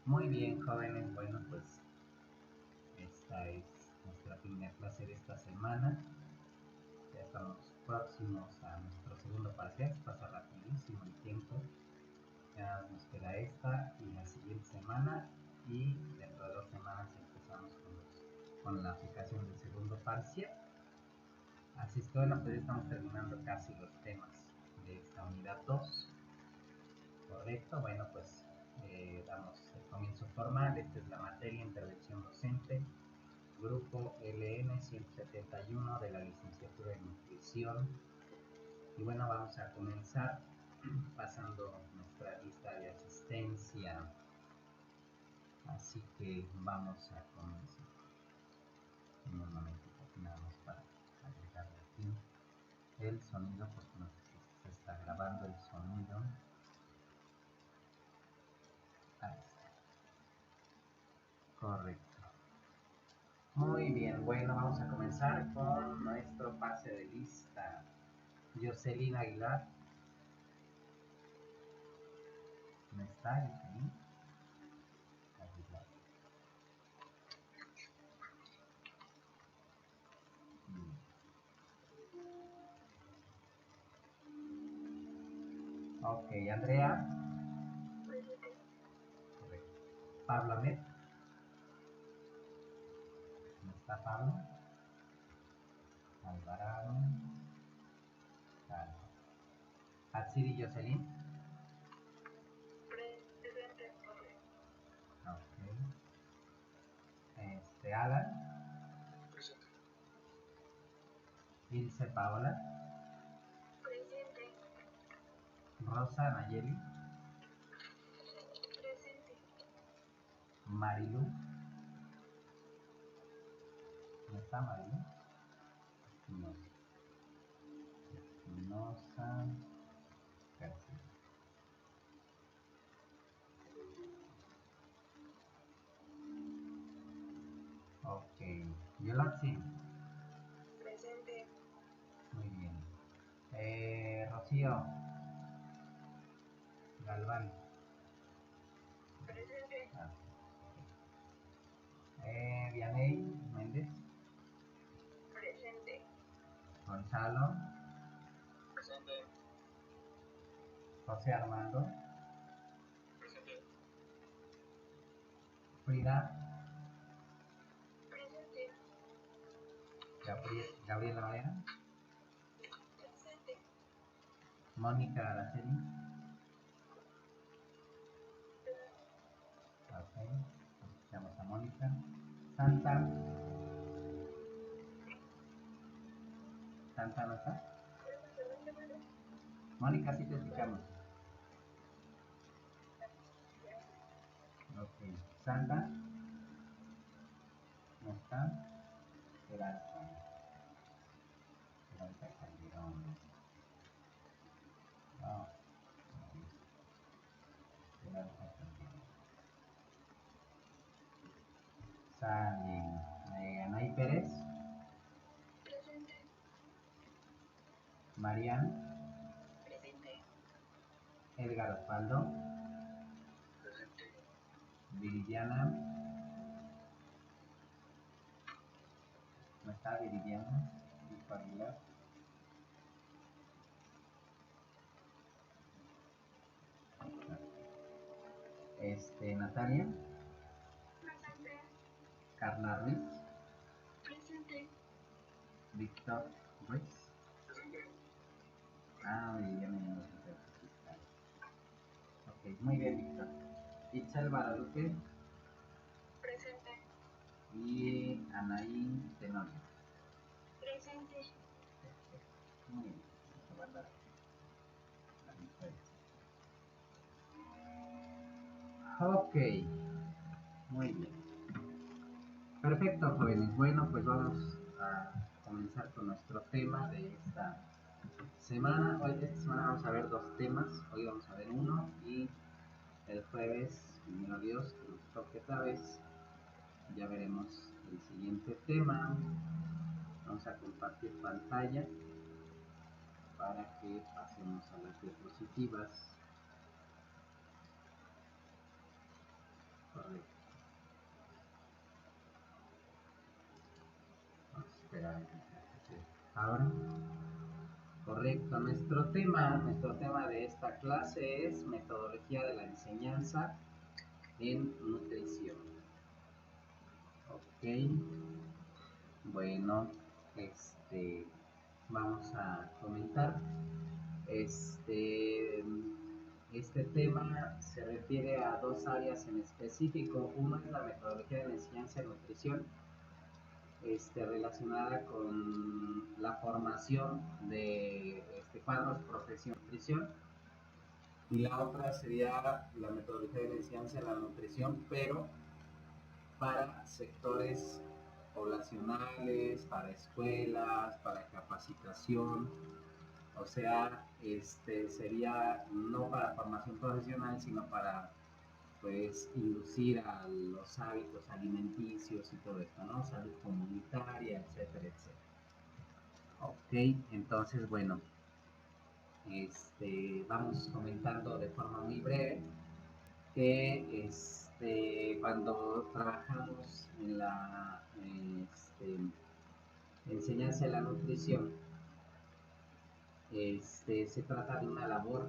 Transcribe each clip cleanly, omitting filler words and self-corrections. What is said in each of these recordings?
Muy bien, jóvenes. Bueno, pues esta es nuestra primera clase de esta semana. Ya estamos próximos a nuestro segundo parcial. Pasa rapidísimo el tiempo. Ya nos queda esta y la siguiente semana. Y dentro de 2 semanas empezamos con la aplicación del segundo parcial. Así es que bueno, pues estamos terminando casi los temas de esta unidad 2. Correcto, bueno, pues damos el comienzo formal. Esta es la materia intervención docente, grupo LN 171 de la licenciatura en nutrición. Y bueno, vamos a comenzar pasando nuestra lista de asistencia. Así que vamos a comenzar. En un momentito, nada más para agregarle aquí el sonido, porque no sé si se está grabando el sonido. Ahí está. Correcto. Muy bien, bueno, vamos a comenzar con nuestro pase de lista. Jocelyn Aguilar. ¿No está Jocelyn? Aguilar. Ok, Andrea. Correcto. Pablo Ahmed. ¿No está Pablo? Alvarado. Vale. Atsiri Jocelyn. Ok. Alan. Presente. Ilse Paola. Presente. Rosa Nayeli. Presente. Marilu. ¿No está Marilu? No. Espinosa García. Ok. Yolotzi. Presente. Muy bien. Rocío Galván. Presente. Ah, Vianey Méndez. Presente. Gonzalo. Presente. José Armando. Presente. Frida. Presente. Gabriela Valera. Presente. Mónica Araceli. Ok. Escuchamos a Mónica. Santa. Santa no está. Mónica, sí te escuchamos. Ok. Santa. No está. Peralta. Peralta Calderón. Oh. Peralta Calderón. Sale. Anaí Pérez. Presente. Marian. Presente. Edgar Osvaldo. Presente. Viridiana. ¿No está Viridiana? Dijo Aguilar. Natalia. Presente. Carla Ruiz. Presente. Víctor Ruiz. Presente. Viridiana ya nos dice que está. Ok, muy bien, Víctor. Itzel Guadalupe Presente. y Anaí Tenorio. Presente. Perfecto. Muy bien. Vamos a guardar la lista de Ok, muy bien. Perfecto, jóvenes. Bueno, pues vamos a comenzar con nuestro tema de esta semana. Esta semana vamos a ver 2 temas. Hoy vamos a ver uno y el jueves, primero Dios, que nos toque otra vez, ya veremos el siguiente tema. Vamos a compartir pantalla para que pasemos a las diapositivas. Ahora, correcto. Nuestro tema de esta clase es metodología de la enseñanza en nutrición. Ok. Bueno, vamos a comentar. Este tema se refiere a dos áreas en específico. Uno es la metodología de la enseñanza en nutrición, relacionada con la formación de cuadros profesión nutrición, y la otra sería la metodología de la enseñanza en la nutrición, pero para sectores poblacionales, para escuelas, para capacitación. O sea, sería no para formación profesional, sino para, pues, inducir a los hábitos alimenticios y todo esto, ¿no? Salud comunitaria, etcétera, etcétera. Ok, entonces, bueno, vamos comentando de forma muy breve que cuando trabajamos en la enseñanza de la nutrición, se trata de una labor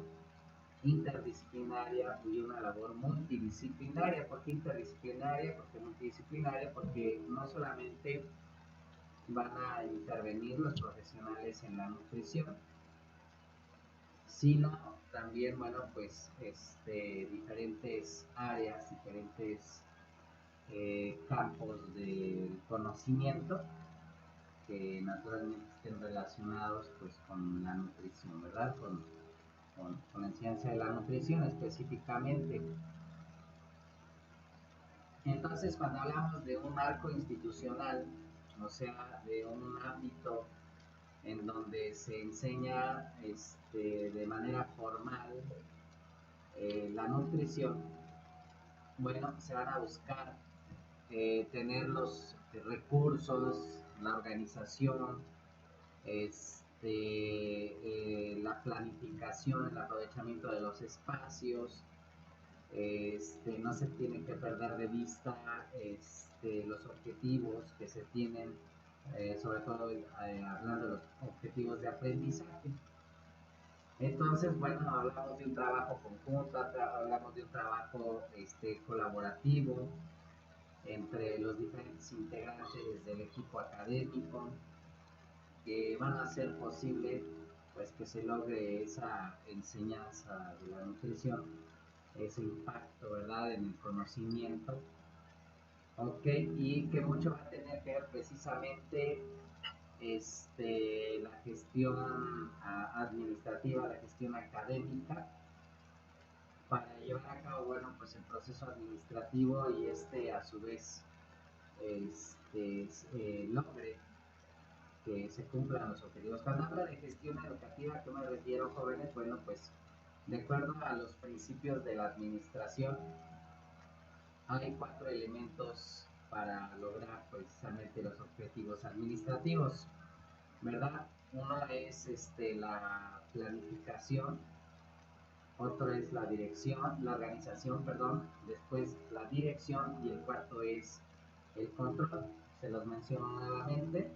interdisciplinaria y una labor multidisciplinaria. ¿Por qué interdisciplinaria? ¿Por qué multidisciplinaria? Porque no solamente van a intervenir los profesionales en la nutrición, sino también, bueno, pues, diferentes áreas, diferentes campos de conocimiento que naturalmente estén relacionados, pues, con la nutrición, ¿verdad? Con la ciencia de la nutrición específicamente. Entonces, cuando hablamos de un marco institucional, o sea, de un ámbito en donde se enseña de manera formal la nutrición, bueno, se van a buscar tener los recursos, la organización, la planificación, el aprovechamiento de los espacios. No se tienen que perder de vista los objetivos que se tienen, sobre todo hablando de los objetivos de aprendizaje. Entonces, bueno, hablamos de un trabajo conjunto, hablamos de un trabajo colaborativo entre los diferentes integrantes del equipo académico, que van a hacer posible, pues, que se logre esa enseñanza de la nutrición, ese impacto, ¿verdad?, en el conocimiento. Ok, y que mucho va a tener que ver precisamente la gestión administrativa, la gestión académica, para llevar a cabo, bueno, pues, el proceso administrativo, y a su vez logre que se cumplan los objetivos. Cuando hablo de gestión educativa, ¿a qué me refiero, jóvenes? Bueno, pues, de acuerdo a los principios de la administración, hay 4 elementos para lograr precisamente los objetivos administrativos, ¿verdad? Uno es la planificación, otro es la organización, perdón, después la dirección, y el cuarto es el control. Se los menciono nuevamente: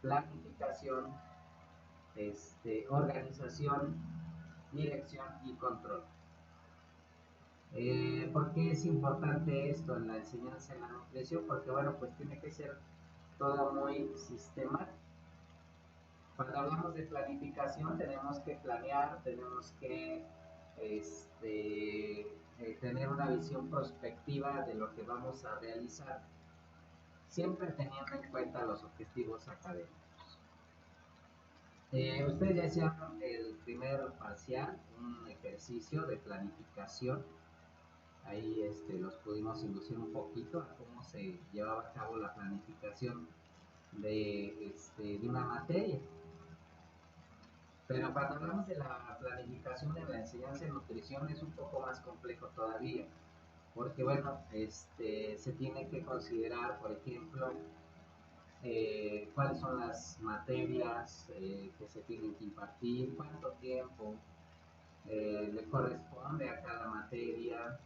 planificación, organización, dirección y control. ¿Por qué es importante esto en la enseñanza en la nutrición? Porque, bueno, pues tiene que ser todo muy sistemático. Cuando hablamos de planificación, tenemos que planear, tenemos que tener una visión prospectiva de lo que vamos a realizar, siempre teniendo en cuenta los objetivos académicos. Ustedes ya hicieron el primer parcial, un ejercicio de planificación. Ahí los pudimos inducir un poquito a cómo se llevaba a cabo la planificación de una materia. Pero cuando hablamos de la planificación de la enseñanza en nutrición, es un poco más complejo todavía, porque, bueno, se tiene que considerar, por ejemplo, cuáles son las materias que se tienen que impartir, cuánto tiempo le corresponde a cada materia.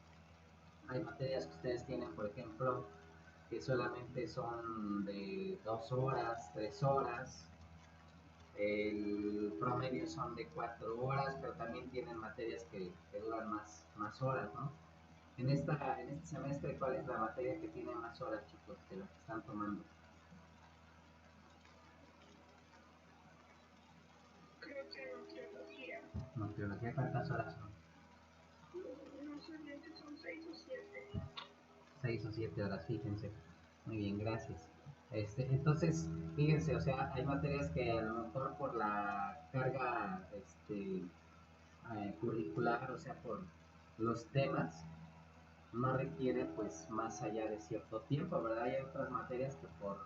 Hay materias que ustedes tienen, por ejemplo, que solamente son de 2 horas, 3 horas, El promedio son de 4 horas, pero también tienen materias que duran más horas, ¿no? En este semestre, ¿cuál es la materia que tiene más horas, chicos, que la que están tomando? Creo que nutriología. Nutriología, ¿cuántas horas son? No sé bien si son 6 o 7. 6 o 7 horas, fíjense. Muy bien, gracias. Entonces, fíjense, o sea, hay materias que a lo mejor por la carga curricular, o sea, por los temas, no requiere pues más allá de cierto tiempo, ¿verdad? Hay otras materias que por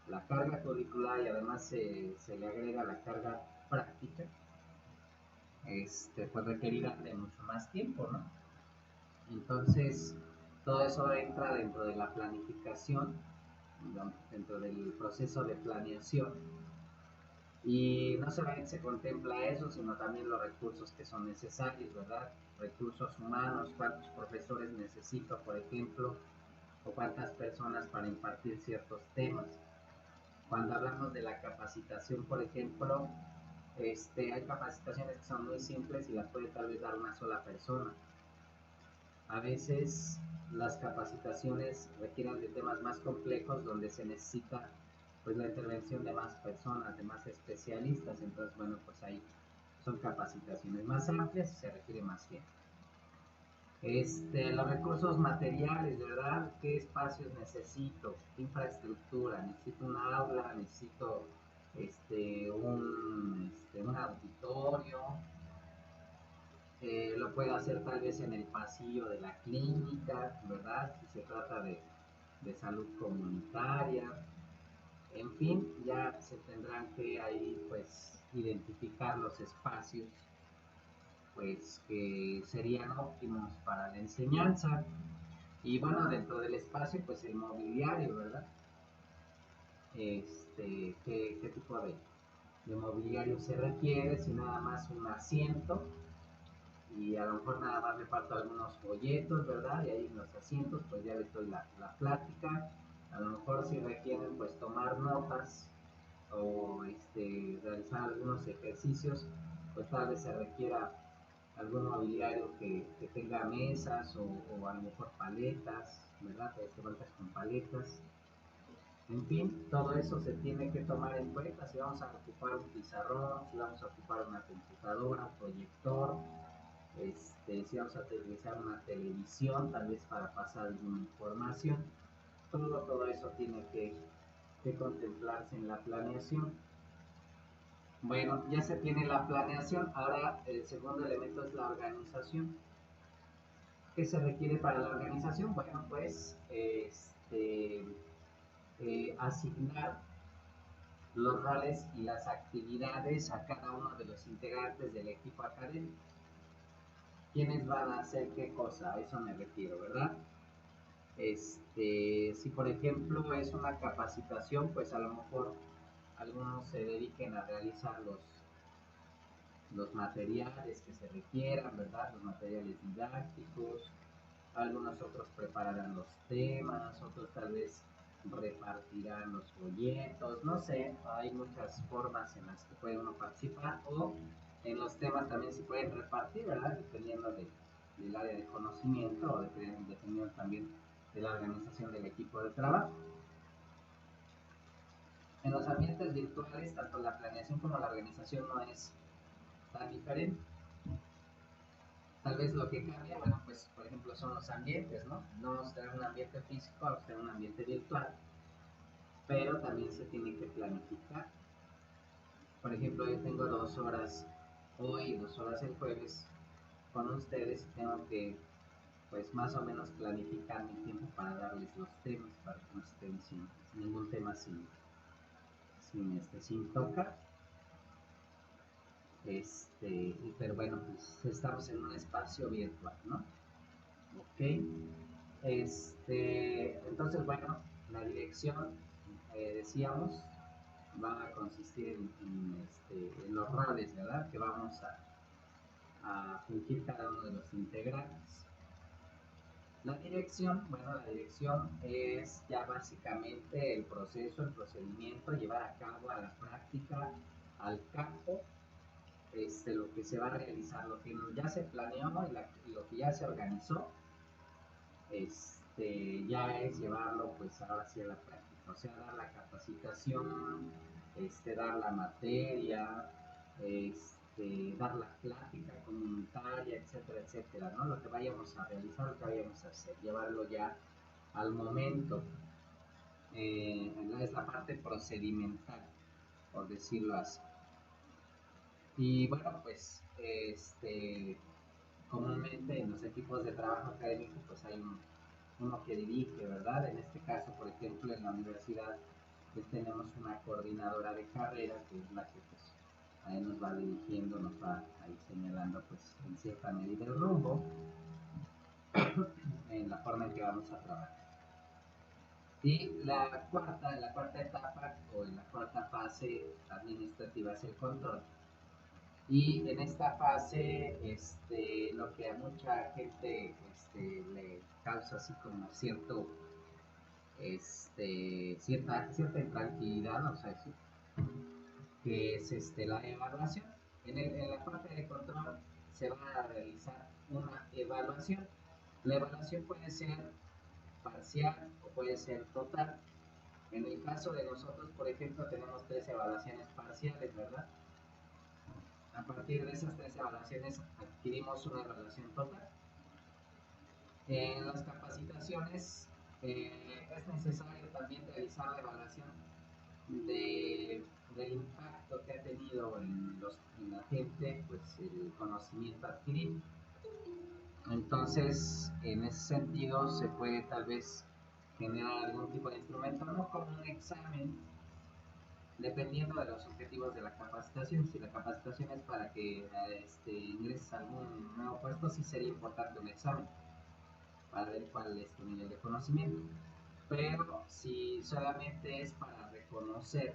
la carga curricular y además se le agrega la carga práctica, pues requerirán de mucho más tiempo, ¿no? Entonces, todo eso entra dentro de la planificación, dentro del proceso de planeación. Y no solamente se contempla eso, sino también los recursos que son necesarios, ¿verdad? Recursos humanos, cuántos profesores necesito, por ejemplo, o cuántas personas para impartir ciertos temas. Cuando hablamos de la capacitación, por ejemplo, hay capacitaciones que son muy simples y las puede tal vez dar una sola persona. A veces las capacitaciones requieren de temas más complejos donde se necesita pues la intervención de más personas, de más especialistas. Entonces, bueno, pues ahí son capacitaciones más amplias y se requiere más tiempo. Los recursos materiales, ¿verdad? ¿Qué espacios necesito? ¿Qué infraestructura? ¿Necesito un aula? ¿Necesito un auditorio? Lo puedo hacer tal vez en el pasillo de la clínica, ¿verdad? Si se trata de salud comunitaria. En fin, ya se tendrán que ahí pues identificar los espacios pues que serían óptimos para la enseñanza. Y bueno, dentro del espacio pues el mobiliario, ¿verdad? ¿Qué tipo de mobiliario se requiere? Si nada más un asiento y a lo mejor nada más reparto algunos folletos, ¿verdad? Y ahí en los asientos pues ya les doy la plática. A lo mejor si requieren pues tomar notas o realizar algunos ejercicios, pues tal vez se requiera algún mobiliario que tenga mesas o a lo mejor paletas, ¿verdad? Cuentas con paletas. En fin, todo eso se tiene que tomar en cuenta si vamos a ocupar un pizarrón, si vamos a ocupar una computadora, un proyector, si vamos a utilizar una televisión, tal vez para pasar alguna información. Todo eso tiene que contemplarse en la planeación. Bueno, ya se tiene la planeación, ahora el segundo elemento es la organización. ¿Qué se requiere para la organización? Bueno, pues asignar los roles y las actividades a cada uno de los integrantes del equipo académico. ¿Quiénes van a hacer qué cosa? A eso me refiero, ¿verdad? Si por ejemplo es una capacitación, pues a lo mejor algunos se dediquen a realizar los materiales que se requieran, ¿verdad? Los materiales didácticos, algunos otros prepararán los temas, otros tal vez repartirán los folletos, no sé, hay muchas formas en las que puede uno participar, o en los temas también se pueden repartir, ¿verdad? Dependiendo del área de conocimiento o dependiendo también de la organización del equipo de trabajo. En los ambientes virtuales, tanto la planeación como la organización no es tan diferente. Tal vez lo que cambia, bueno, pues por ejemplo son los ambientes, ¿no? No vamos a tener un ambiente físico, vamos a tener un ambiente virtual, pero también se tiene que planificar. Por ejemplo, yo tengo 2 horas hoy y 2 horas el jueves con ustedes y tengo que, pues más o menos planificar mi tiempo para darles los temas, para que no estén sin ningún tema sin tocar. Pero bueno, pues estamos en un espacio virtual, ¿no? Ok. Entonces, bueno, la dirección, decíamos, va a consistir en los roles, ¿verdad? Que vamos a fungir cada uno de los integrantes. La dirección, bueno, la dirección es ya básicamente el proceso, el procedimiento, llevar a cabo a la práctica al campo lo que se va a realizar, lo que ya se planeó y lo que ya se organizó, ya es llevarlo pues ahora sí a la práctica, o sea, dar la capacitación, dar la materia, dar la plática comunitaria, etcétera, etcétera, ¿no? Lo que vayamos a realizar, lo que vayamos a hacer, llevarlo ya al momento. Es la parte procedimental, por decirlo así. Y bueno, pues comúnmente en los equipos de trabajo académico pues hay uno que dirige, ¿verdad? En este caso, por ejemplo, en la universidad pues tenemos una coordinadora de carrera que es la que pues ahí nos va dirigiendo, nos va ahí señalando pues en cierta medida el rumbo en la forma en que vamos a trabajar. Y la cuarta etapa o en la cuarta fase administrativa es el control. Y en esta fase, lo que a mucha gente le causa así como cierta intranquilidad, vamos a decir, que es la evaluación. En la parte de control se va a realizar una evaluación. La evaluación puede ser parcial o puede ser total. En el caso de nosotros, por ejemplo, tenemos 3 evaluaciones parciales, ¿verdad? A partir de esas 3 evaluaciones adquirimos una evaluación total. En las capacitaciones es necesario también realizar la evaluación del impacto que ha tenido en la gente pues, el conocimiento adquirido. Entonces, en ese sentido, se puede tal vez generar algún tipo de instrumento, no como un examen, dependiendo de los objetivos de la capacitación. Si la capacitación es para que ingreses a algún nuevo puesto, sí sería importante un examen para ver cuál es tu nivel de conocimiento. Pero si solamente es para reconocer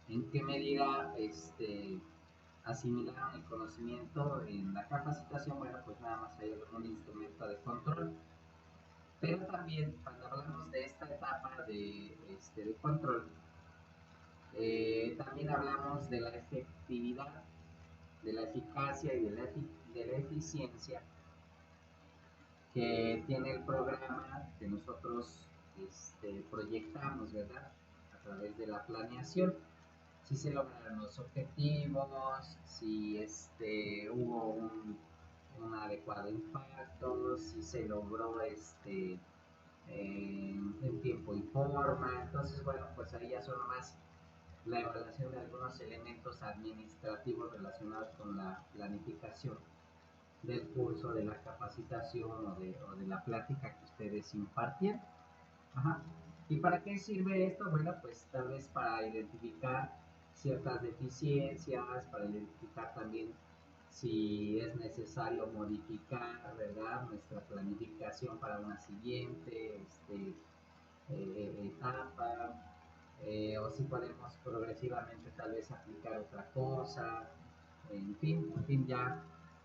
en qué medida asimilaron el conocimiento en la capacitación, bueno, pues nada más hay algún instrumento de control. Pero también cuando hablamos de esta etapa de control, también hablamos de la efectividad, de la eficacia y de la eficiencia que tiene el programa que nosotros proyectamos, ¿verdad? A través de la planeación. Si se lograron los objetivos, si hubo un adecuado impacto, si se logró en tiempo y forma. Entonces, bueno, pues ahí ya son más la evaluación de algunos elementos administrativos relacionados con la planificación del curso, de la capacitación o de la plática que ustedes impartieron. Ajá. ¿Y para qué sirve esto? Bueno, pues tal vez para identificar ciertas deficiencias, para identificar también si es necesario modificar, ¿verdad?, nuestra planificación para una siguiente etapa, o si podemos progresivamente tal vez aplicar otra cosa, en fin, ya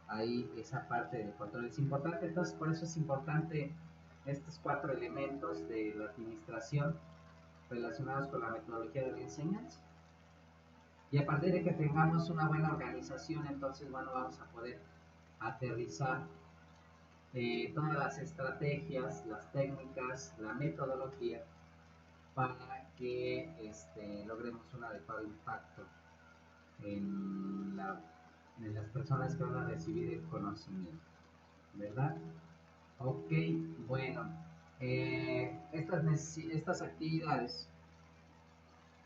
ahí esa parte del control es importante. Entonces por eso es importante estos 4 elementos de la administración relacionados con la metodología de la enseñanza. Y a partir de que tengamos una buena organización, entonces bueno, vamos a poder aterrizar todas las estrategias, las técnicas, la metodología para que logremos un adecuado impacto en las personas que van a recibir el conocimiento, ¿verdad? Ok, bueno, estas actividades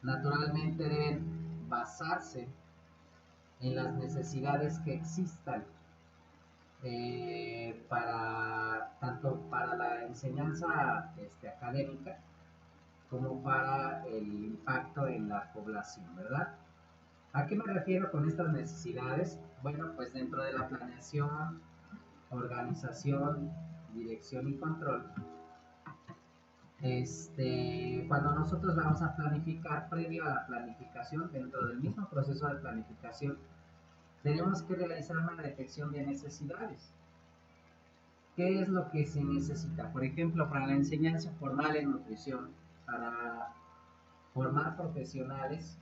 naturalmente deben basarse en las necesidades que existan tanto para la enseñanza académica como para el impacto en la población, ¿verdad? ¿A qué me refiero con estas necesidades? Bueno, pues dentro de la planeación, organización, dirección y control, cuando nosotros vamos a planificar, previo a la planificación, dentro del mismo proceso de planificación, tenemos que realizar una detección de necesidades. ¿Qué es lo que se necesita? Por ejemplo, para la enseñanza formal en nutrición, para formar profesionales,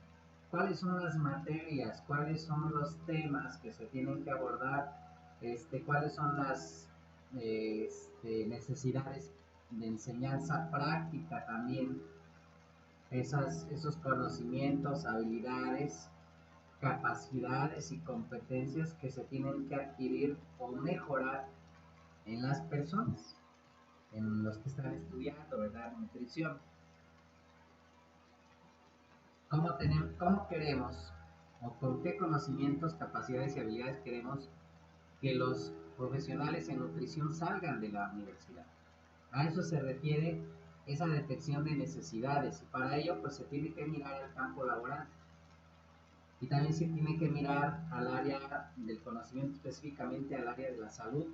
cuáles son las materias, cuáles son los temas que se tienen que abordar, cuáles son las necesidades de enseñanza práctica también, esos conocimientos, habilidades, capacidades y competencias que se tienen que adquirir o mejorar en las personas, en los que están estudiando, ¿verdad? Nutrición. ¿Cómo queremos o con qué conocimientos, capacidades y habilidades queremos que los profesionales en nutrición salgan de la universidad? A eso se refiere esa detección de necesidades, y para ello pues se tiene que mirar el campo laboral y también se tiene que mirar al área del conocimiento, específicamente al área de la salud,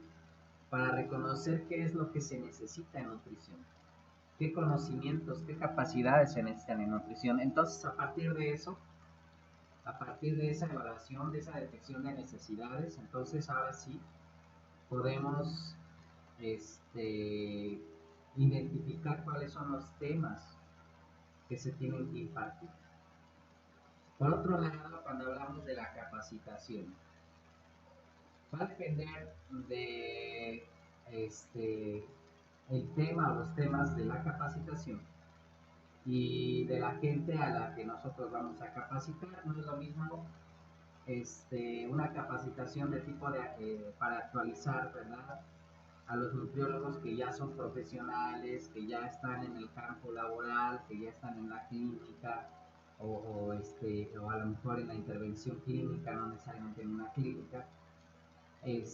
para reconocer qué es lo que se necesita en nutrición, qué conocimientos, qué capacidades se necesitan en nutrición. Entonces, a partir de eso, a partir de esa evaluación, de esa detección de necesidades, entonces ahora sí podemos identificar cuáles son los temas que se tienen que impartir. Por otro lado, cuando hablamos de la capacitación, va a depender de el tema o los temas de la capacitación y de la gente a la que nosotros vamos a capacitar. No es lo mismo una capacitación de tipo para actualizar, ¿verdad?, a los nutriólogos que ya son profesionales, que ya están en el campo laboral, que ya están en la clínica, o a lo mejor en la intervención clínica, no necesariamente en una clínica, y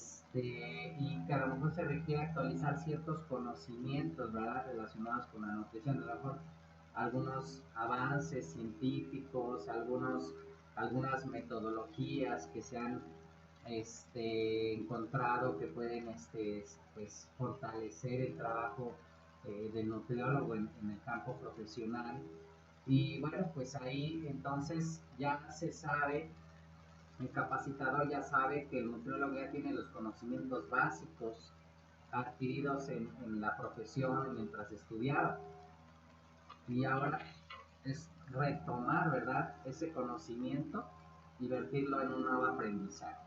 que a lo mejor se requiere actualizar ciertos conocimientos, ¿verdad?, relacionados con la nutrición. A lo mejor algunos avances científicos, algunas metodologías que se han encontrado que pueden pues, fortalecer el trabajo del nutriólogo en el campo profesional. Y bueno, pues ahí entonces ya se sabe, el capacitador ya sabe que el nutriólogo ya tiene los conocimientos básicos adquiridos en la profesión mientras estudiaba. Y ahora es retomar, ¿verdad?, ese conocimiento y vertirlo en un nuevo aprendizaje.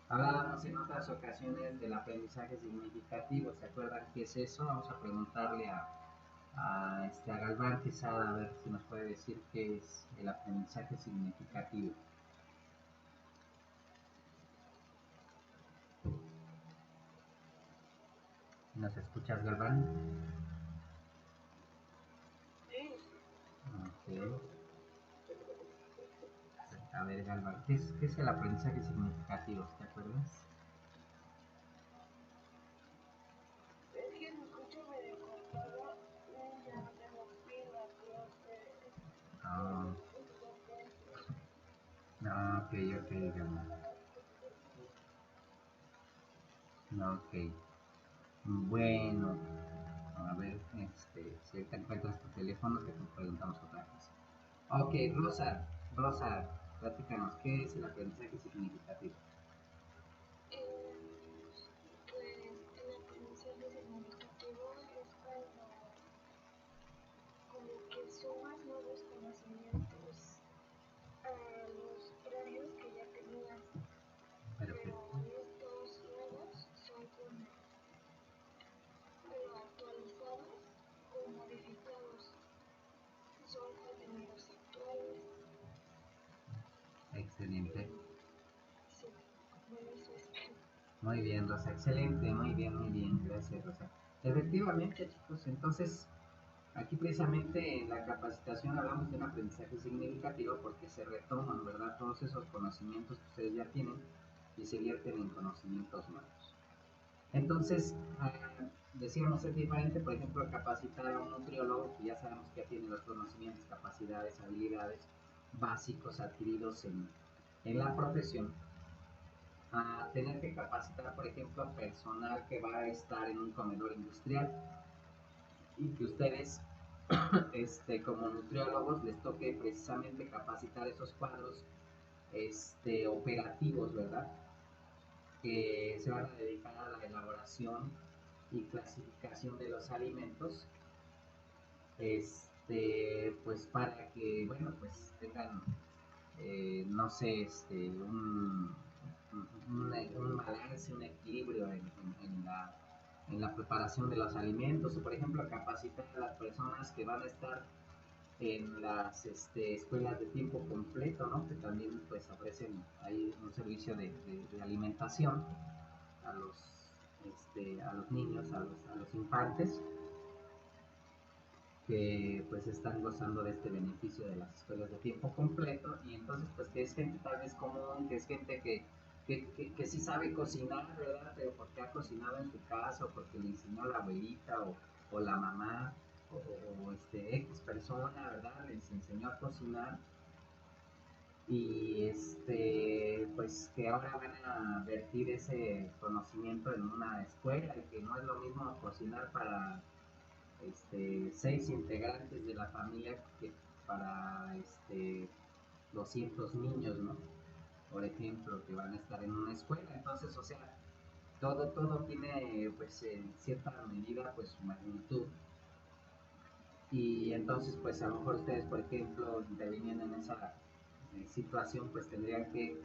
Hablábamos en otras ocasiones del aprendizaje significativo. ¿Se acuerdan qué es eso? Vamos a preguntarle a Galván Quesada, a ver si nos puede decir qué es el aprendizaje significativo. ¿Nos escuchas, Galván? Sí. Ok. A ver, Galván, ¿qué es el aprendizaje significativo? ¿Te acuerdas? Es que me escucho medio cortada y ya no tengo pila, creo que Ah, internet. no, ok, Galván. No, ok. Bueno, a ver, si te encuentras tu teléfono, te preguntamos otra cosa. Ok, Rosa, platícanos, ¿qué es el aprendizaje significativo? Pues el aprendizaje significativo es como que sumas nuevos conocimientos a los previos que ya tenías, Perfecto, pero estos nuevos son como actualizados o modificados, son contenidos actuales. excelente. Sí, bueno, eso es. Muy bien, Rosa, excelente, muy bien, gracias, Rosa. Efectivamente, chicos, entonces, aquí precisamente en la capacitación hablamos de un aprendizaje significativo porque se retoman, ¿verdad?, todos esos conocimientos que ustedes ya tienen y se vierten en conocimientos nuevos. Entonces, decíamos, es diferente, por ejemplo, capacitar a un nutriólogo que ya sabemos que ya tiene los conocimientos, capacidades, habilidades básicos adquiridos en la profesión, a tener que capacitar, por ejemplo, a personal que va a estar en un comedor industrial y que ustedes, como nutriólogos, les toque precisamente capacitar esos cuadros operativos, ¿verdad?, que se van a dedicar a la elaboración y clasificación de los alimentos, pues para que, bueno, pues tengan no sé, un balance, un equilibrio en la preparación de los alimentos, o por ejemplo capacitar a las personas que van a estar en las escuelas de tiempo completo, ¿no? Que también pues ofrecen ahí un servicio de alimentación a a los niños, a los infantes, que pues están gozando de este beneficio de las escuelas de tiempo completo. Y entonces pues que es gente tal vez común, que es gente que sí sabe cocinar, ¿verdad? Pero porque ha cocinado en su casa, o porque le enseñó la abuelita o la mamá, o X persona, ¿verdad? Les enseñó a cocinar. Y pues que ahora van a vertir ese conocimiento en una escuela, y que no es lo mismo cocinar para 6 integrantes de la familia que para 200 niños, ¿no? Por ejemplo, que van a estar en una escuela. Entonces, o sea, todo tiene pues en cierta medida pues su magnitud. Y entonces pues a lo mejor ustedes, por ejemplo, interviniendo en esa situación, pues tendrían que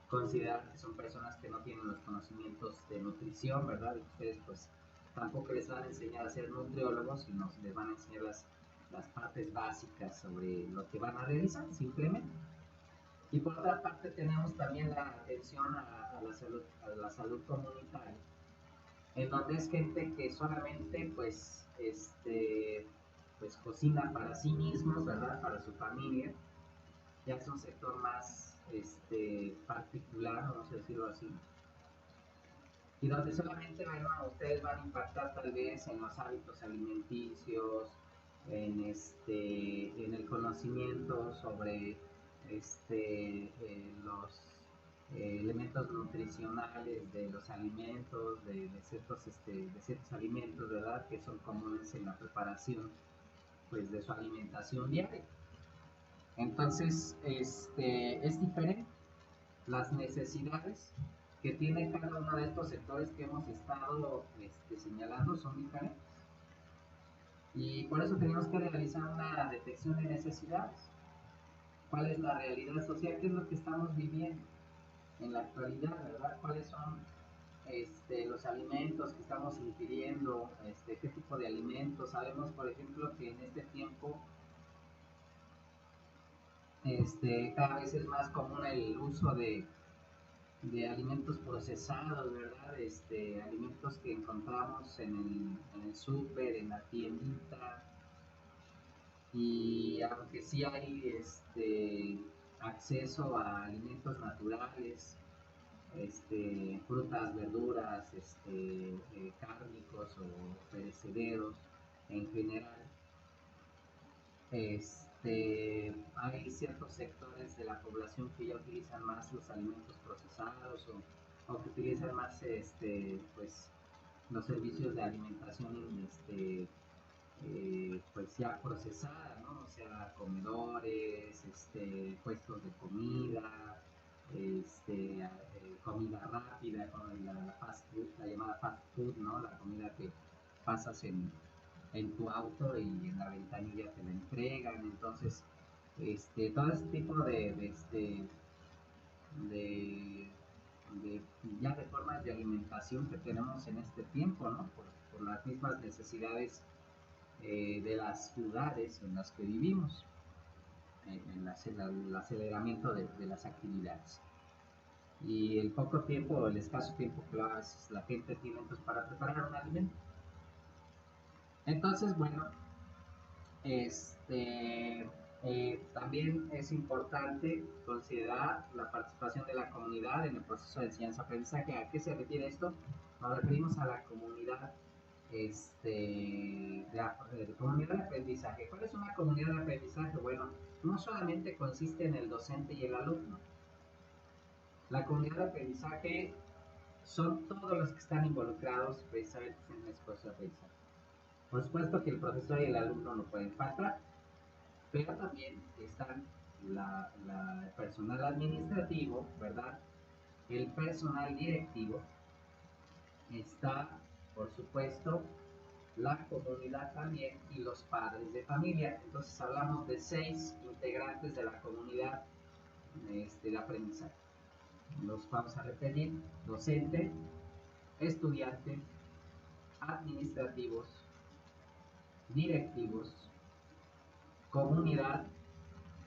considerar que son personas que no tienen los conocimientos de nutrición, ¿verdad? Y ustedes pues tampoco les van a enseñar a ser nutriólogos, sino les van a enseñar las partes básicas sobre lo que van a realizar simplemente. Y por otra parte tenemos también la atención a la salud comunitaria, en donde es gente que solamente pues cocina para sí mismos, ¿verdad? Para su familia. Ya es un sector más particular, vamos a decirlo así, y donde solamente, bueno, ustedes van a impactar tal vez en los hábitos alimenticios, en el conocimiento sobre los elementos nutricionales de los alimentos, de ciertos alimentos, ¿verdad? Que son comunes en la preparación pues de su alimentación diaria. Entonces, es diferente. Las necesidades que tiene cada uno de estos sectores que hemos estado señalando son diferentes. Y por eso tenemos que realizar una detección de necesidades. ¿Cuál es la realidad social? ¿Qué es lo que estamos viviendo en la actualidad, verdad? ¿Cuáles son los alimentos que estamos ingiriendo? ¿Qué tipo de alimentos? Sabemos, por ejemplo, que en este tiempo cada vez es más común el uso de alimentos procesados, ¿verdad? Alimentos que encontramos en el súper, en la tiendita. Y aunque sí hay acceso a alimentos naturales, frutas, verduras, cárnicos o perecederos en general, hay ciertos sectores de la población que ya utilizan más los alimentos procesados, o que utilizan más pues los servicios de alimentación pues ya procesada, ¿no? O sea, comedores, puestos de comida, comida rápida, con la fast food, la llamada fast food, ¿no? La comida que pasas en tu auto y en la ventanilla te la entregan. Entonces todo este tipo de, ya de formas de alimentación que tenemos en este tiempo, ¿no? Por las mismas necesidades de las ciudades en las que vivimos, el aceleramiento de las actividades y el poco tiempo, el escaso tiempo que la gente tiene pues, para preparar un alimento. Entonces, bueno, también es importante considerar la participación de la comunidad en el proceso de enseñanza-aprendizaje. ¿A qué se refiere esto? Nos referimos a la comunidad de comunidad de aprendizaje. ¿Cuál es una comunidad de aprendizaje? Bueno, no solamente consiste en el docente y el alumno. La comunidad de aprendizaje son todos los que están involucrados precisamente en el esfuerzo de aprendizaje. Por supuesto que el profesor y el alumno no pueden faltar, pero también están el personal administrativo, ¿verdad? El personal directivo, está, por supuesto, la comunidad también y los padres de familia. Entonces hablamos de 6 integrantes de la comunidad de aprendizaje. Los vamos a repetir: docente, estudiante, administrativos, directivos, comunidad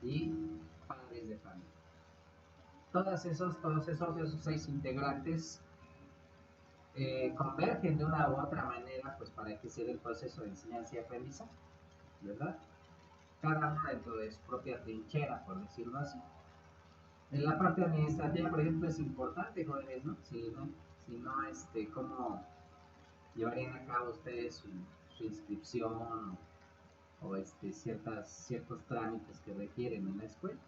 y padres de familia. Todos esos 6 integrantes convergen de una u otra manera, pues, para que se dé el proceso de enseñanza y aprendizaje, ¿verdad? Cada uno dentro de su propia trinchera, por decirlo así. En la parte administrativa, por ejemplo, es importante, jóvenes, ¿no? Si no, ¿cómo llevarían a cabo ustedes su inscripción o ciertos trámites que requieren en la escuela?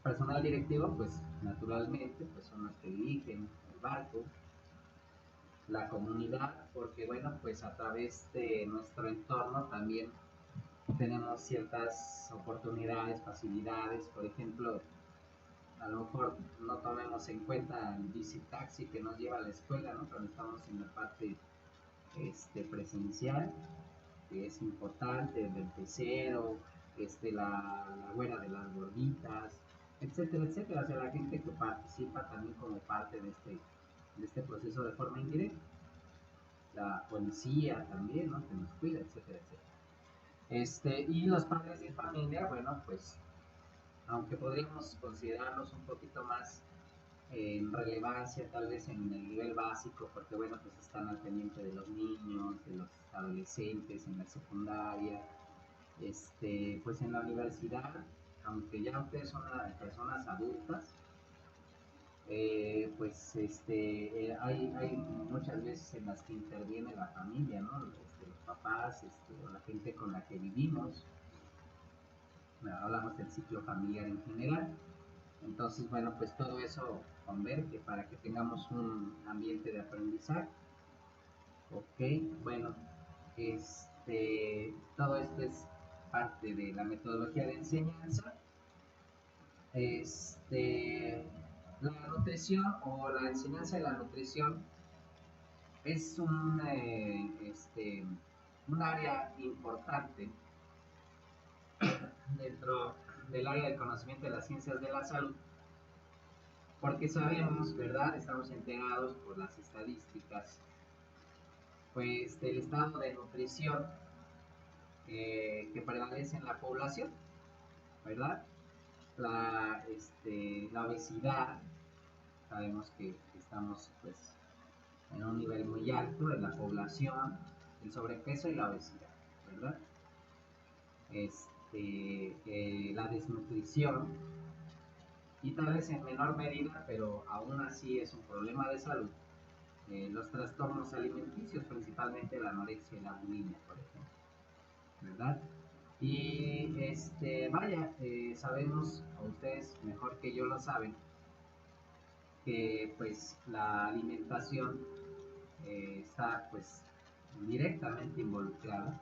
Personal directivo, pues naturalmente, pues son los que dirigen el barco. La comunidad, porque bueno, pues a través de nuestro entorno también tenemos ciertas oportunidades, facilidades. Por ejemplo, a lo mejor no tomemos en cuenta el bici taxi que nos lleva a la escuela, ¿no? Cuando estamos en la parte presencial, que es importante, el del pecero, la güera de las gorditas, etcétera, etcétera. O sea, la gente que participa también como parte de este proceso de forma indirecta. La policía también, ¿no? Que nos cuida, etcétera, etcétera. Y los padres de familia, bueno, pues, aunque podríamos considerarlos un poquito más en relevancia, tal vez en el nivel básico, porque bueno, pues están al pendiente de los niños, de los adolescentes en la secundaria, pues en la universidad, aunque ya ustedes son personas adultas, pues hay muchas veces en las que interviene la familia, ¿no? Los papás, o la gente con la que vivimos. Hablamos del ciclo familiar en general. Entonces, bueno, pues todo eso converge para que tengamos un ambiente de aprendizaje. Ok, bueno, todo esto es parte de la metodología de enseñanza. La nutrición o la enseñanza de la nutrición es un área importante dentro del área del conocimiento de las ciencias de la salud, porque sabemos, ¿verdad? Estamos enterados por las estadísticas, pues, del estado de nutrición que prevalece en la población, ¿verdad? La obesidad, sabemos que estamos, pues, en un nivel muy alto en la población, el sobrepeso y la obesidad, ¿verdad? La desnutrición, y tal vez en menor medida, pero aún así es un problema de salud, los trastornos alimenticios, principalmente la anorexia y la bulimia, por ejemplo, ¿verdad? Y vaya, sabemos, o ustedes mejor que yo lo saben, que pues la alimentación está pues directamente involucrada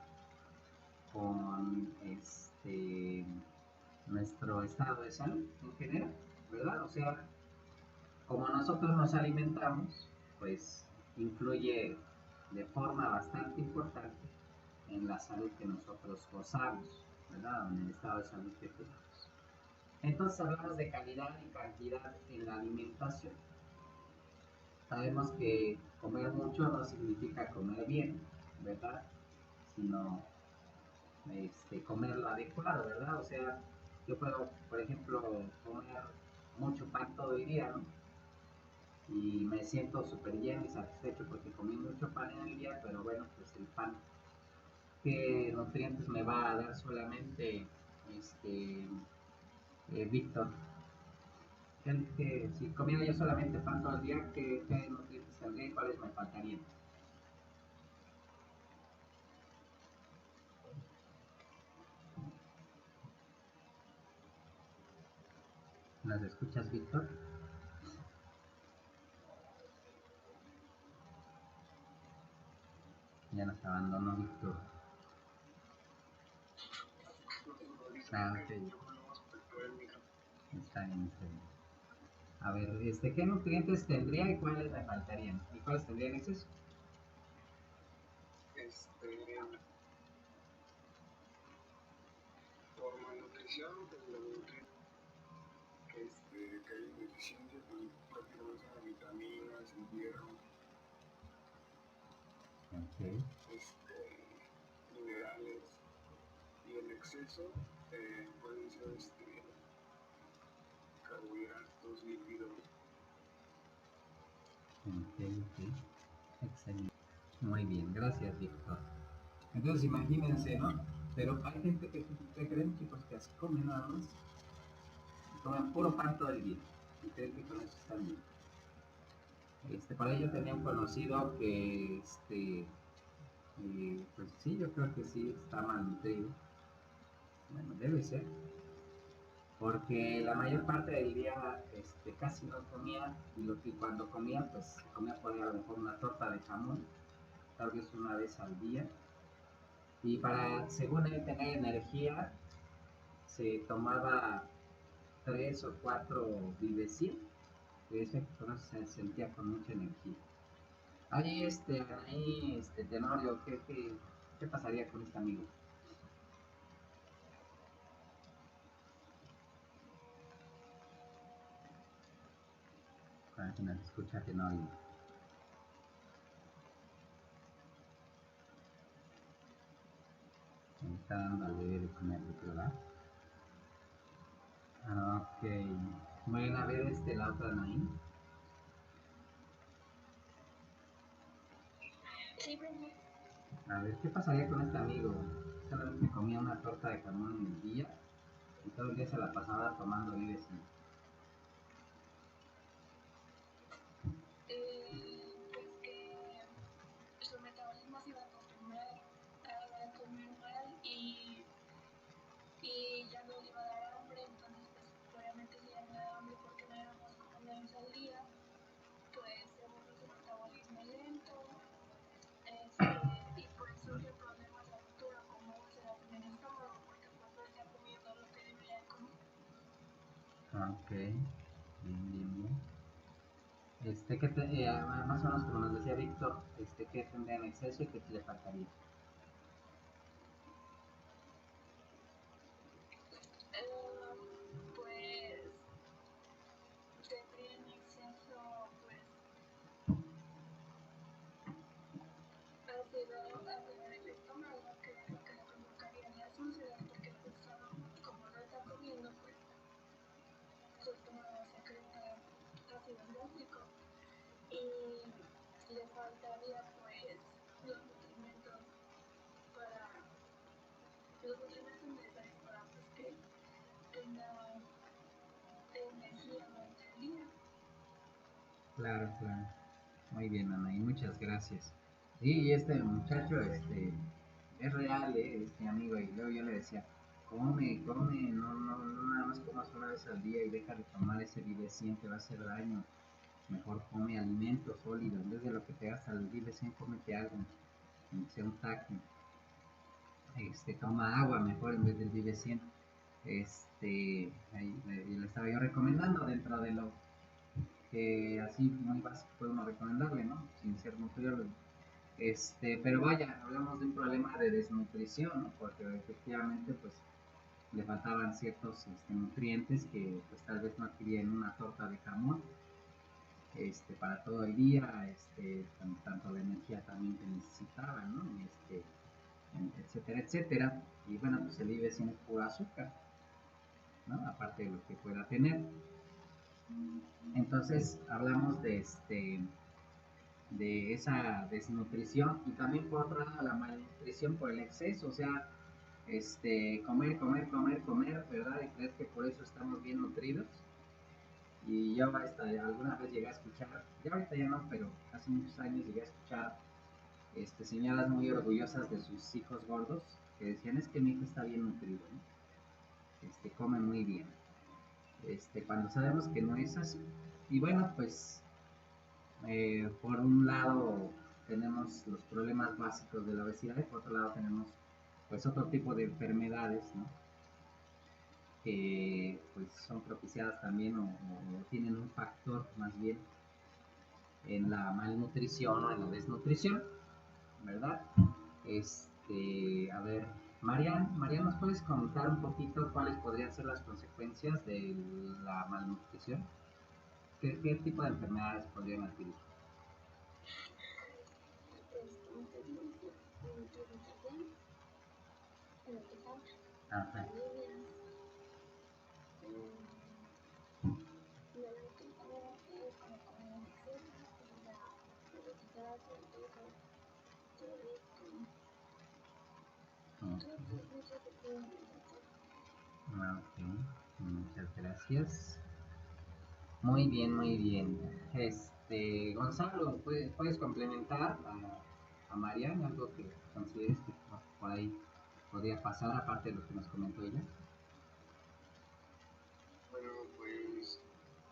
con nuestro estado de salud en general, ¿verdad? O sea, como nosotros nos alimentamos, pues influye de forma bastante importante en la salud que nosotros gozamos, ¿verdad? En el estado de salud que tenemos. Entonces hablamos de calidad y cantidad en la alimentación. Sabemos que comer mucho no significa comer bien, ¿verdad? Sino comer lo adecuado, ¿verdad? O sea, yo puedo, por ejemplo, comer mucho pan todo el día, ¿no? Y me siento súper lleno y satisfecho porque comí mucho pan en el día, pero bueno, pues el pan, ¿qué nutrientes me va a dar solamente Víctor? Si comiera yo solamente pan todo el día, ¿qué nutrientes tendría y cuáles me faltarían? ¿Las escuchas, Víctor? Ya nos abandonó Víctor. Ah, ok. Está bien. A ver, ¿qué nutrientes tendría y cuáles me faltarían? ¿Y cuáles tendrían exceso? Por malnutrición, pues los nutrientes que hay deficiencia, pues prácticamente son las vitaminas, el hierro, Ok. minerales, y el exceso pueden ser carbohidratos, lípidos. Ok. Excelente. Muy bien, gracias, Víctor. Entonces imagínense, ¿no? Pero hay gente que creen, chicos, que así comen nada más. Comen puro pan todo el día. Y creen que con eso están bien. Por ahí yo tenía un conocido que, pues sí, yo creo que sí está malnutrido. Bueno, debe ser. Porque la mayor parte del día casi no comía. Y cuando comía, pues comía por ahí a lo mejor una torta de jamón. Tal vez una vez al día. Y para, según él, tener energía, se tomaba 3 o 4 Vivecil, que ese con eso se sentía con mucha energía. Ahí, Tenorio, ¿qué pasaría con este amigo? A ver si nos escucha Tenorio. Me está dando al bebé de comer, ¿verdad? Ok. Bueno, a ver, la otra Nain. Sí, profe. A ver, ¿qué pasaría con este amigo? Solamente comía una torta de jamón en el día y todo el día se la pasaba tomando Vivecil. Pues que su metabolismo se iba a acostumbrar a comer mal y ya no le iba a dar hambre, entonces pues obviamente si ya no le da hambre porque no era más como una vez al día, pues se vuelve su metabolismo lento, y pues surgen problemas a futuro como úlceras en el estómago porque pues no está comiendo lo que debería comer. Ok, bien. Más o menos como nos decía Víctor, ¿qué tendría en exceso y qué le faltaría? Pues tendría en exceso pues ácido en el estómago, que es lo que le provocaría las úlceras, porque el gusano, como no está comiendo, pues su estómago secreta ácido gástrico y le faltaría pues los nutrimentos para los nutrimentos necesarios para pues que tenga energía durante el día. Claro. Muy bien, Ana, y muchas gracias. Sí, este muchacho, es real, este amigo, y luego yo le decía, come, no nada más comas una vez al día y deja de tomar ese Vivecien, te va a hacer daño. Mejor come alimento sólido, en vez de lo que te gasta el Vivecien, cómete algo, que sea un taco. Toma agua mejor en vez del Vivecien. Ahí le estaba yo recomendando dentro de lo que así muy básico puede uno recomendarle, ¿no? Sin ser nutriólogo. Pero vaya, hablamos de un problema de desnutrición, ¿no? Porque efectivamente, pues, le faltaban ciertos nutrientes que, pues, tal vez no adquiría en una torta de jamón, para todo el día, tanto la energía también que necesitaba, ¿no? Etcétera. Y bueno, pues el vive sin pura azúcar, ¿no? Aparte de lo que pueda tener. Entonces, hablamos de esa desnutrición y también por otro lado la malnutrición por el exceso, o sea, comer, ¿verdad? Y crees que por eso estamos bien nutridos. Y yo alguna vez llegué a escuchar, ya ahorita ya no, pero hace muchos años llegué a escuchar señoras muy orgullosas de sus hijos gordos que decían, es que mi hijo está bien nutrido, ¿no? Come muy bien. Cuando sabemos que no es así. Y bueno, pues por un lado tenemos los problemas básicos de la obesidad y por otro lado tenemos pues otro tipo de enfermedades, ¿no? Que pues son propiciadas también o tienen un factor más bien en la malnutrición o en la desnutrición, ¿verdad? A ver, Marian, ¿nos puedes contar un poquito cuáles podrían ser las consecuencias de la malnutrición? ¿Qué tipo de enfermedades podrían adquirir? Ajá. Ok, muchas gracias. Muy bien, muy bien. Gonzalo, ¿puedes complementar a Marian algo que consideres que por ahí podría pasar aparte de lo que nos comentó ella? Bueno, pues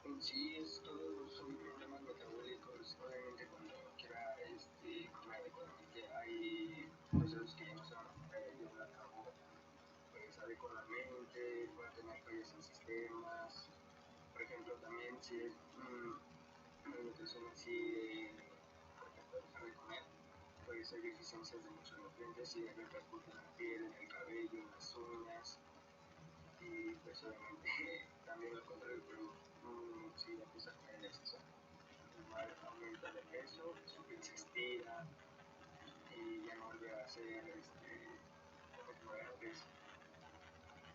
en sí son problemas metabólicos. Obviamente cuando quiera comer adecuadamente hay procesos que ya no se van a poder llevar a cabo pues adecuadamente, puede tener fallas en sistemas. Por ejemplo, también si es malnutrición así, por ejemplo, dejar de comer, pues hay deficiencias de muchos nutrientes y repercute en la piel, en el cabello, en las uñas. Y pues obviamente también lo contrario, pero si empieza a comer en exceso, igual aumenta de peso, su piel se estira y ya no vuelve a ser como era antes.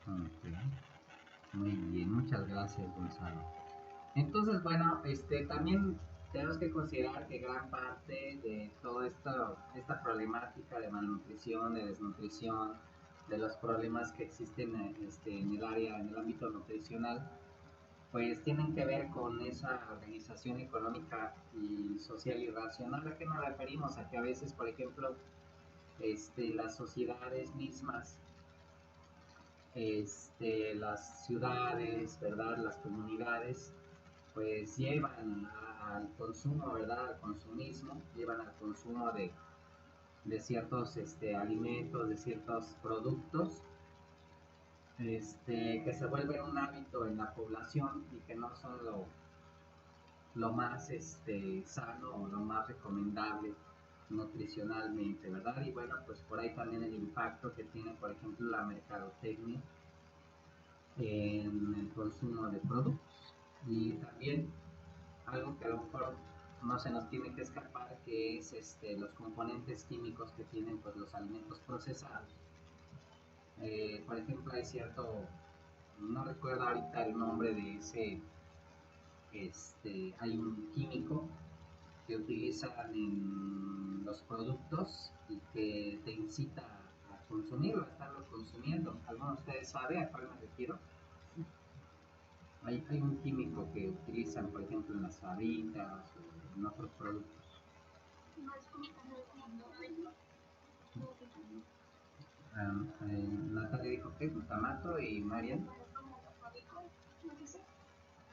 Ok, muy bien, muchas gracias, Gonzalo. Entonces, bueno, también tenemos que considerar que gran parte de toda esta problemática de malnutrición, de desnutrición, de los problemas que existen en el área, en el ámbito nutricional, pues tienen que ver con esa organización económica y social y racional. ¿A qué nos referimos? A que a veces, por ejemplo, las sociedades mismas, las ciudades, ¿verdad? Las comunidades, pues llevan al consumo, ¿verdad? Al consumismo, llevan al consumo de ciertos alimentos, de ciertos productos, que se vuelven un hábito en la población y que no son lo más sano o lo más recomendable nutricionalmente, ¿verdad? Y bueno, pues por ahí también el impacto que tiene, por ejemplo, la mercadotecnia en el consumo de productos. Y también algo que a lo mejor no se nos tiene que escapar, que es los componentes químicos que tienen pues, los alimentos procesados. Por ejemplo, hay cierto, no recuerdo ahorita el nombre de ese, hay un químico que utilizan en los productos y que te incita a consumirlo, a estarlo consumiendo. ¿Alguno de ustedes sabe a cuál me refiero? Hay un químico que utilizan, por ejemplo, en las sabritas o en otros productos. Natalia dijo que glutamato y Marian.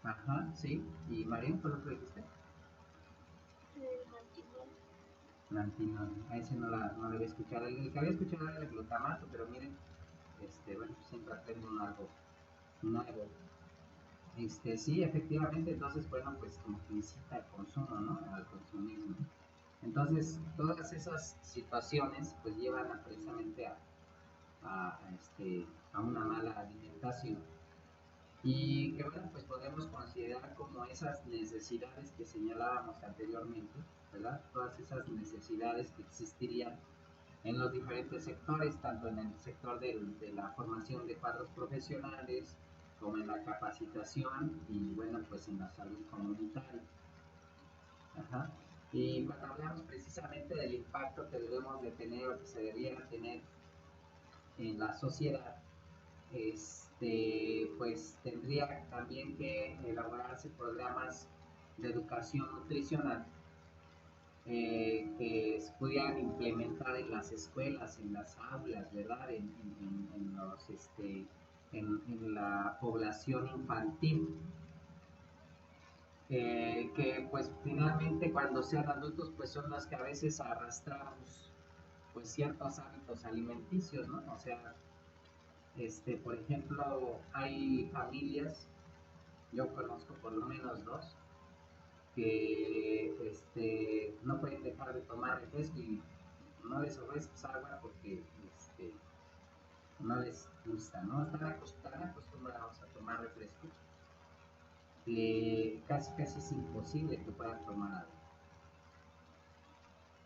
Ajá, sí. ¿Y Marian, por lo que dijiste? Lantinol. A ese no la había escuchado. El que había escuchado era el glutamato, pero miren, bueno, siempre aprende algo nuevo. Sí, efectivamente, entonces, bueno, pues como que incita al consumo, ¿no? Al consumismo. Entonces, todas esas situaciones, pues llevan precisamente a una mala alimentación. Y que bueno, pues podemos considerar como esas necesidades que señalábamos anteriormente, ¿verdad? Todas esas necesidades que existirían en los diferentes sectores, tanto en el sector de la formación de cuadros profesionales, como en la capacitación y bueno, pues en la salud comunitaria. Ajá. Y cuando hablamos precisamente del impacto que debemos de tener o que se debiera tener en la sociedad, pues tendría también que elaborarse programas de educación nutricional que se pudieran implementar en las escuelas, en las aulas, ¿verdad? En la población infantil. Que pues finalmente cuando sean adultos pues son los que a veces arrastramos pues ciertos hábitos alimenticios, ¿no? O sea, por ejemplo, hay familias, yo conozco por lo menos dos, que no pueden dejar de tomar refresco y no les ofreces agua porque no les gusta, ¿no? Están acostumbrados a tomar refresco. Casi es imposible que puedan tomar agua.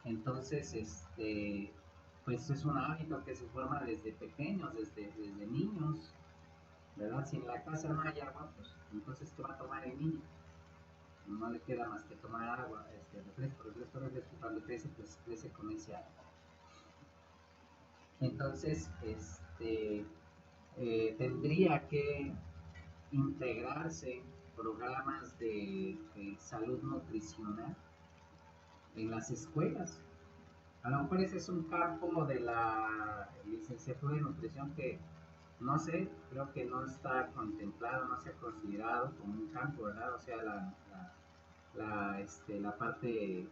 Entonces, pues es un hábito que se forma desde pequeños, desde niños, ¿verdad? Si en la casa no hay agua, pues entonces ¿qué va a tomar el niño? No le queda más que tomar agua, refresco, cuando crece, pues crece con ese agua. Entonces, tendría que integrarse programas de salud nutricional en las escuelas. A lo mejor ese es un campo de la licenciatura de nutrición que no sé, creo que no está contemplado, no se ha considerado como un campo, ¿verdad? O sea, la parte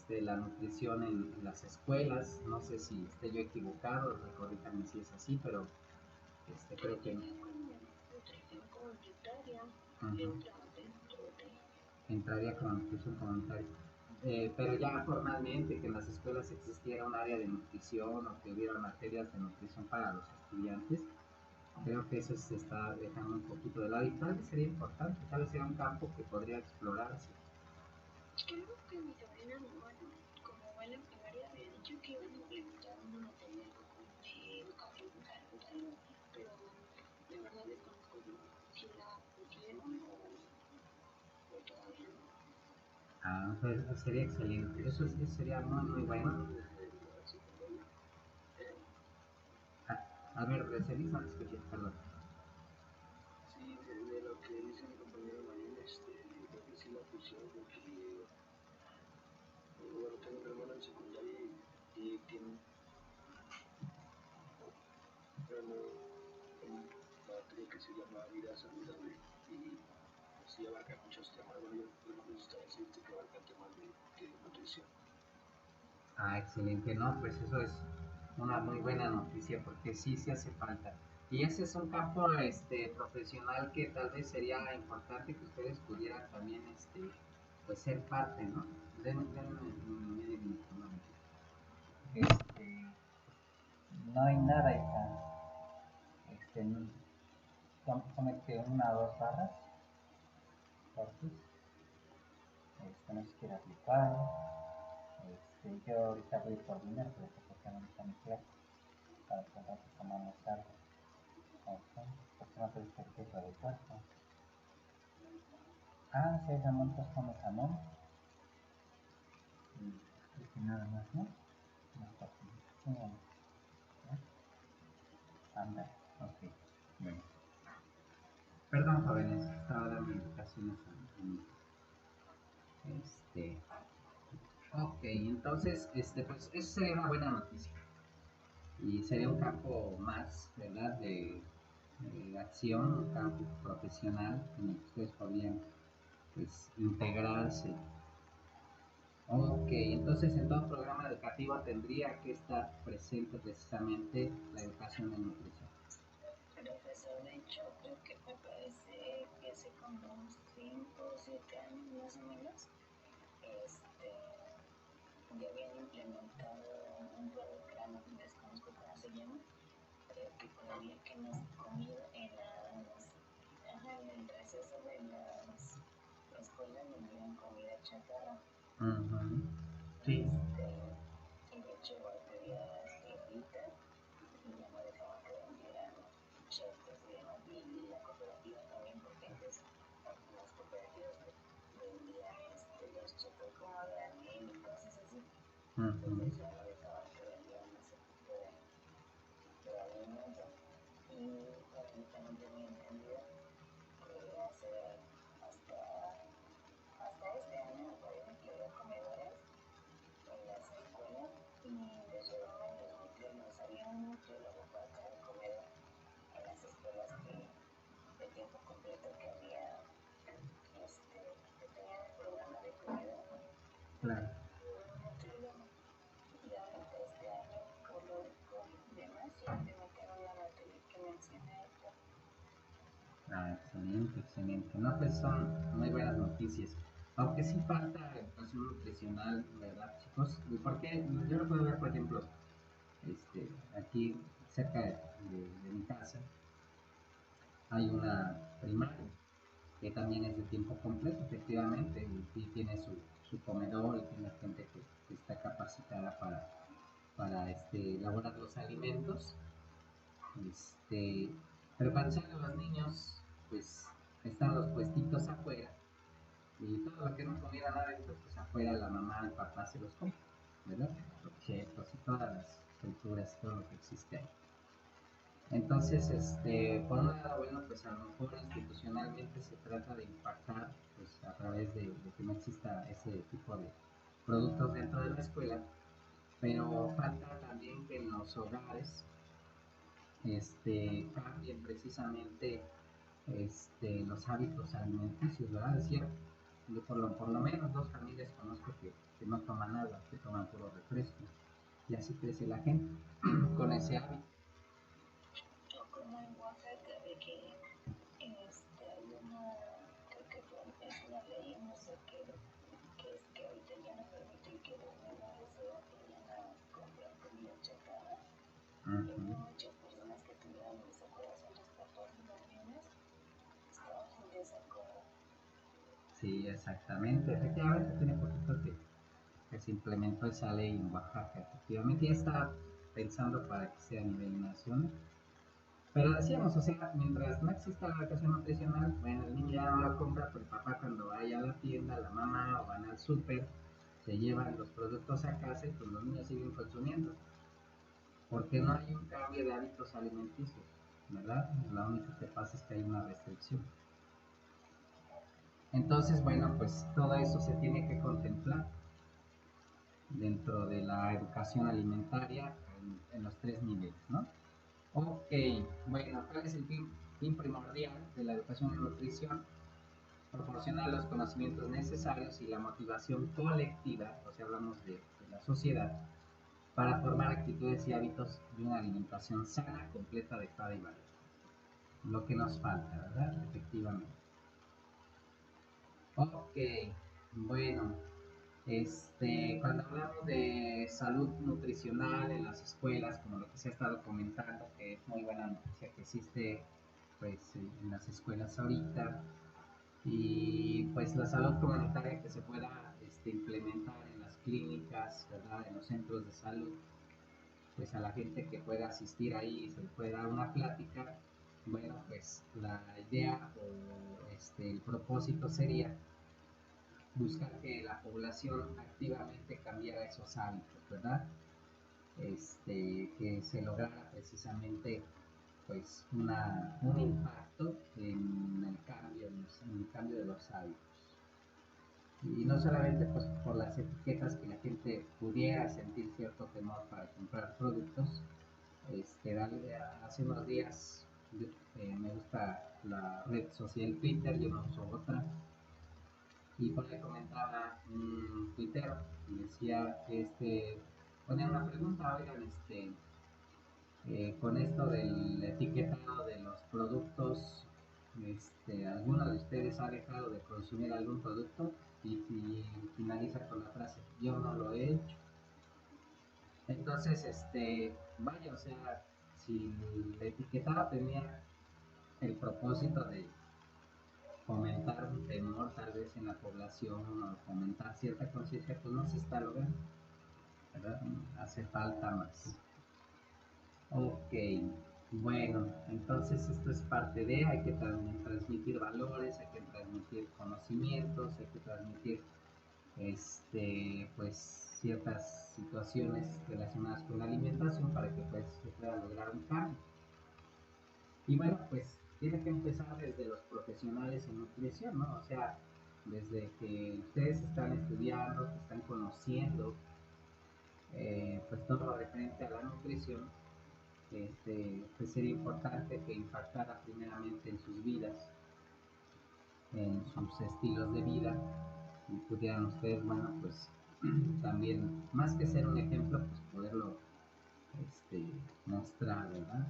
de la nutrición en las escuelas, no sé si esté yo equivocado, corríjame si es así, pero creo que no. Nutrición comunitaria, Entraría con nutrición comunitaria. Pero ya formalmente que en las escuelas existiera un área de nutrición o que hubiera materias de nutrición para los estudiantes, creo que eso se está dejando un poquito de lado y tal vez sería importante, tal vez sería un campo que podría explorarse. Creo que mi sobrina, bueno, como va en la primaria, había dicho que iban a implementar una materia como de educación saludable, pero de verdad desconozco si la pusieron o todavía no. Pues, sería excelente, eso sí sería muy bueno. A ver, Recelisa, no escuché, perdón. Sí, de lo que dice mi compañero Marín, creo que sí la pusieron porque, bueno, tengo un hermano en secundaria y tiene una materia que se llama vida saludable y sí abarca muchos temas. Bueno, yo no me gusta decirte que abarca temas de nutrición. Excelente, no, pues eso es una muy buena noticia porque sí hace falta. Y ese es un campo profesional que tal vez sería importante que ustedes pudieran también pues ser parte, ¿no? Medio minuto, no, no hay nada, hija. Cómete una o dos barras, porfis. No se quiere aplicar. Yo ahorita voy por dinero, pero porque no está mi clase. Para que rato tomamos algo. Ok, porque no te gusta el queso de puerco. Si hay jamón, pues come jamón. Y nada más, ¿no? Unas tortillitas. Sí, ¿no? Anda, ok. Bueno. Perdón, jóvenes, estaba dando indicaciones a mi Ok, entonces, pues eso sería una buena noticia. Y sería un campo más, ¿verdad? De acción, un campo profesional en el que ustedes podrían, pues, integrarse. Ok, entonces en todo programa educativo tendría que estar presente precisamente la educación en nutrición. Profesor, de hecho, creo que me parece que hace como 5 o 7 años más o menos, ya habían implementado un programa, desconozco cómo se llama, pero que todavía que hemos comido en el receso de las escuelas nos dieron comida chatarra. Sí. Y de hecho igual pedía tienditas y ya no dejaban que vendieran chetos y demás, y la cooperativa también, porque antes las cooperativas vendían los chetos como a granel y cosas así. Entonces ya no dejaban que vendieran ese tipo de alimentos. Y bueno, yo también tenía entendido que hasta este año me parece que había comedores en las escuelas y les llevaban los nutriólogos. Había un nutriólogo para cada comedor en las escuelas de tiempo completo que había, que tenían el programa de comedor. Claro. Un nutriólogo. Y ahorita este año, por lo del COVID y demás, simplemente no la materia que mencioné ahorita. Excelente. No, pues son muy buenas noticias. Aunque sí falta educación nutricional, ¿verdad, chicos? Porque yo lo puedo ver, por ejemplo, aquí cerca de casa hay una primaria que también es de tiempo completo, efectivamente, y tiene su comedor y tiene gente que está capacitada para elaborar los alimentos. Pero cuando salen los niños, pues están los puestitos afuera y todo lo que no comieran adentro, pues afuera la mamá, el papá se los come, ¿verdad? Los chetos y todas las frituras, todo lo que existe ahí. Entonces, por un lado, bueno, pues a lo mejor institucionalmente se trata de impactar, pues a través de que no exista ese tipo de productos dentro de la escuela, pero falta también que en los hogares cambien precisamente los hábitos alimenticios, ¿verdad? Decía, yo por lo menos 2 familias conozco que no toman agua, que toman puro refresco, y así crece la gente con ese hábito. Como en Oaxaca, de que hay una, creo que es una ley, no sé qué, que es que ahorita ya no permiten que los menores de edad vayan a comprar comida chatarra. Y muchas personas que tuvieron desacuerdos con los papás y los niños estaban en desacuerdo. Sí, exactamente. Efectivamente, tiene poquito que se implementó esa ley en Oaxaca. Efectivamente, ya está pensando para que sea a nivel nacional. Pero decíamos, o sea, mientras no exista la educación nutricional, bueno, el niño ya no lo compra, pero el papá cuando vaya a la tienda, la mamá o van al súper, se llevan los productos a casa y pues los niños siguen consumiendo. Porque no hay un cambio de hábitos alimenticios, ¿verdad? Lo único que pasa es que hay una restricción. Entonces, bueno, pues todo eso se tiene que contemplar dentro de la educación alimentaria en los 3 niveles, ¿no? Ok, bueno, ¿cuál es el fin primordial de la educación en nutrición? Proporcionar los conocimientos necesarios y la motivación colectiva, o sea, hablamos de la sociedad, para formar actitudes y hábitos de una alimentación sana, completa, adecuada y válida. Lo que nos falta, ¿verdad? Efectivamente. Ok, bueno, cuando hablamos de salud nutricional en las escuelas, como lo que se ha estado comentando, que es muy buena noticia que existe pues en las escuelas ahorita, y pues la salud comunitaria que se pueda implementar en las clínicas, ¿verdad? En los centros de salud, pues a la gente que pueda asistir ahí se le puede dar una plática. Bueno, pues la idea o el propósito sería buscar que la población activamente cambiara esos hábitos, ¿verdad? Que se lograra precisamente pues un impacto en el cambio de los hábitos. Y no solamente pues por las etiquetas que la gente pudiera sentir cierto temor para comprar productos. Hace unos días me gusta la red social Twitter, yo no uso otra, y por ahí comentaba un tuitero y decía ponía una pregunta, oigan, con esto del etiquetado de los productos, ¿alguno de ustedes ha dejado de consumir algún producto? Y finaliza con la frase, yo no lo he hecho. Entonces, vaya, o sea, si el etiquetado tenía el propósito de fomentar un temor tal vez en la población o fomentar cierta conciencia, pues no se está logrando, ¿verdad? Hace falta más. Ok, bueno, entonces esto es parte de, hay que también transmitir valores, hay que transmitir conocimientos, hay que transmitir pues ciertas situaciones relacionadas con la alimentación para que pues se pueda lograr un cambio. Y bueno, pues tiene que empezar desde los profesionales en nutrición, ¿no? O sea, desde que ustedes están estudiando, que están conociendo pues todo lo referente a la nutrición, pues sería importante que impactara primeramente en sus vidas, en sus estilos de vida, y pudieran ustedes, bueno, pues también, más que ser un ejemplo, pues poderlo mostrar, ¿verdad?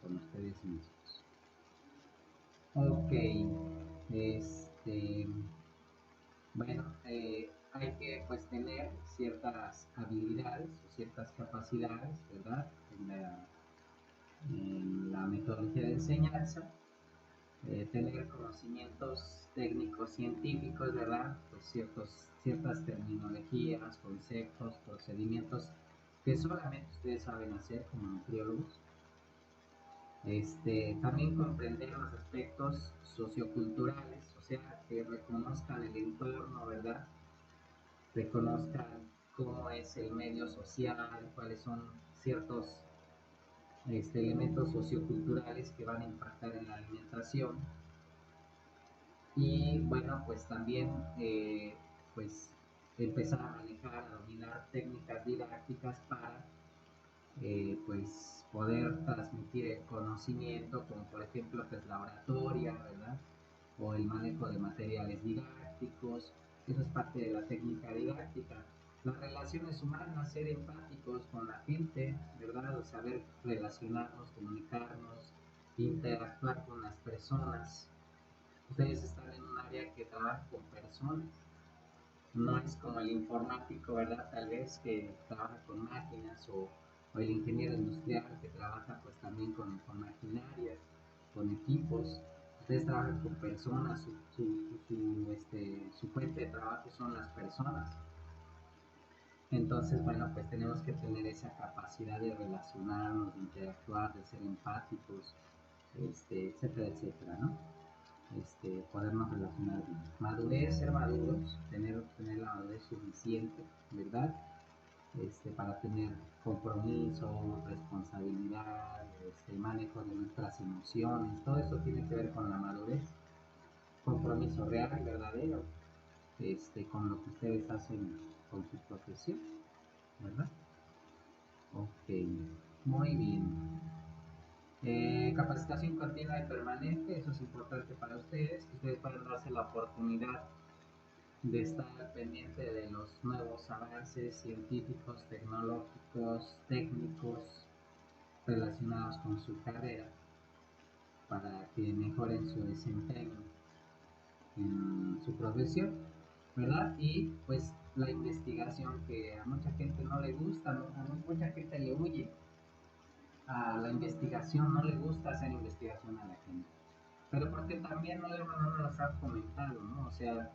Con ustedes mismos. Ok, bueno, hay que pues tener ciertas habilidades o ciertas capacidades, ¿verdad? en la metodología de enseñanza, tener conocimientos técnicos científicos, ¿verdad? Pues ciertas terminologías, conceptos, procedimientos que solamente ustedes saben hacer como nutriólogos. También comprender los aspectos socioculturales, o sea, que reconozcan el entorno, ¿verdad? Reconozcan cómo es el medio social, cuáles son ciertos elementos socioculturales que van a impactar en la alimentación. Y bueno, pues también pues empezar a manejar, a dominar técnicas didácticas para pues poder transmitir el conocimiento, como por ejemplo pues la oratoria, ¿verdad? O el manejo de materiales didácticos. Eso es parte de la técnica didáctica. Las relaciones humanas, ser empáticos con la gente, ¿verdad? O saber relacionarnos, comunicarnos, interactuar con las personas. Ustedes están en un área que trabaja con personas. No es como el informático, ¿verdad? Tal vez que trabaja con máquinas o el ingeniero industrial que trabaja pues también con maquinaria, con equipos. Ustedes trabajan con personas, su fuente de trabajo son las personas. Entonces, bueno, pues tenemos que tener esa capacidad de relacionarnos, de interactuar, de ser empáticos, etcétera, etcétera, ¿no? Podernos relacionar bien. Madurez, ser maduros, tener la madurez suficiente, ¿verdad? Para tener compromiso, responsabilidad, manejo de nuestras emociones, todo eso tiene que ver con la madurez. Compromiso real y verdadero, con lo que ustedes hacen con su profesión, ¿verdad? Ok, muy bien. Capacitación continua y permanente, eso es importante para ustedes, que ustedes puedan darse la oportunidad de estar pendiente de los nuevos avances científicos, tecnológicos, técnicos relacionados con su carrera para que mejoren su desempeño en su profesión, ¿verdad? Y pues la investigación que a mucha gente no le gusta, ¿no? A mucha gente le huye a la investigación, no le gusta hacer investigación a la gente, pero porque también no nos ha comentado, ¿no? O sea,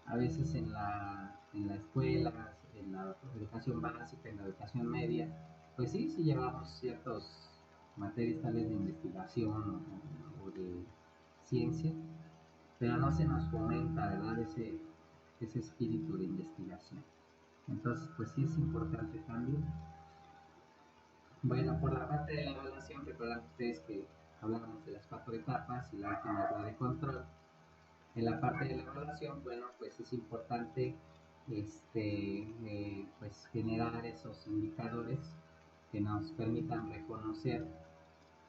a veces en la escuela, en la educación básica, en la educación media, pues sí llevamos ciertos materias tales de investigación o de ciencia, pero no se nos fomenta, ¿verdad? Ese espíritu de investigación. Entonces, pues sí es importante también. Bueno, por la parte de la evaluación, recuerdan ustedes que hablábamos de las 4 etapas y la última es la de control. En la parte de la evaluación, bueno, pues es importante pues generar esos indicadores que nos permitan reconocer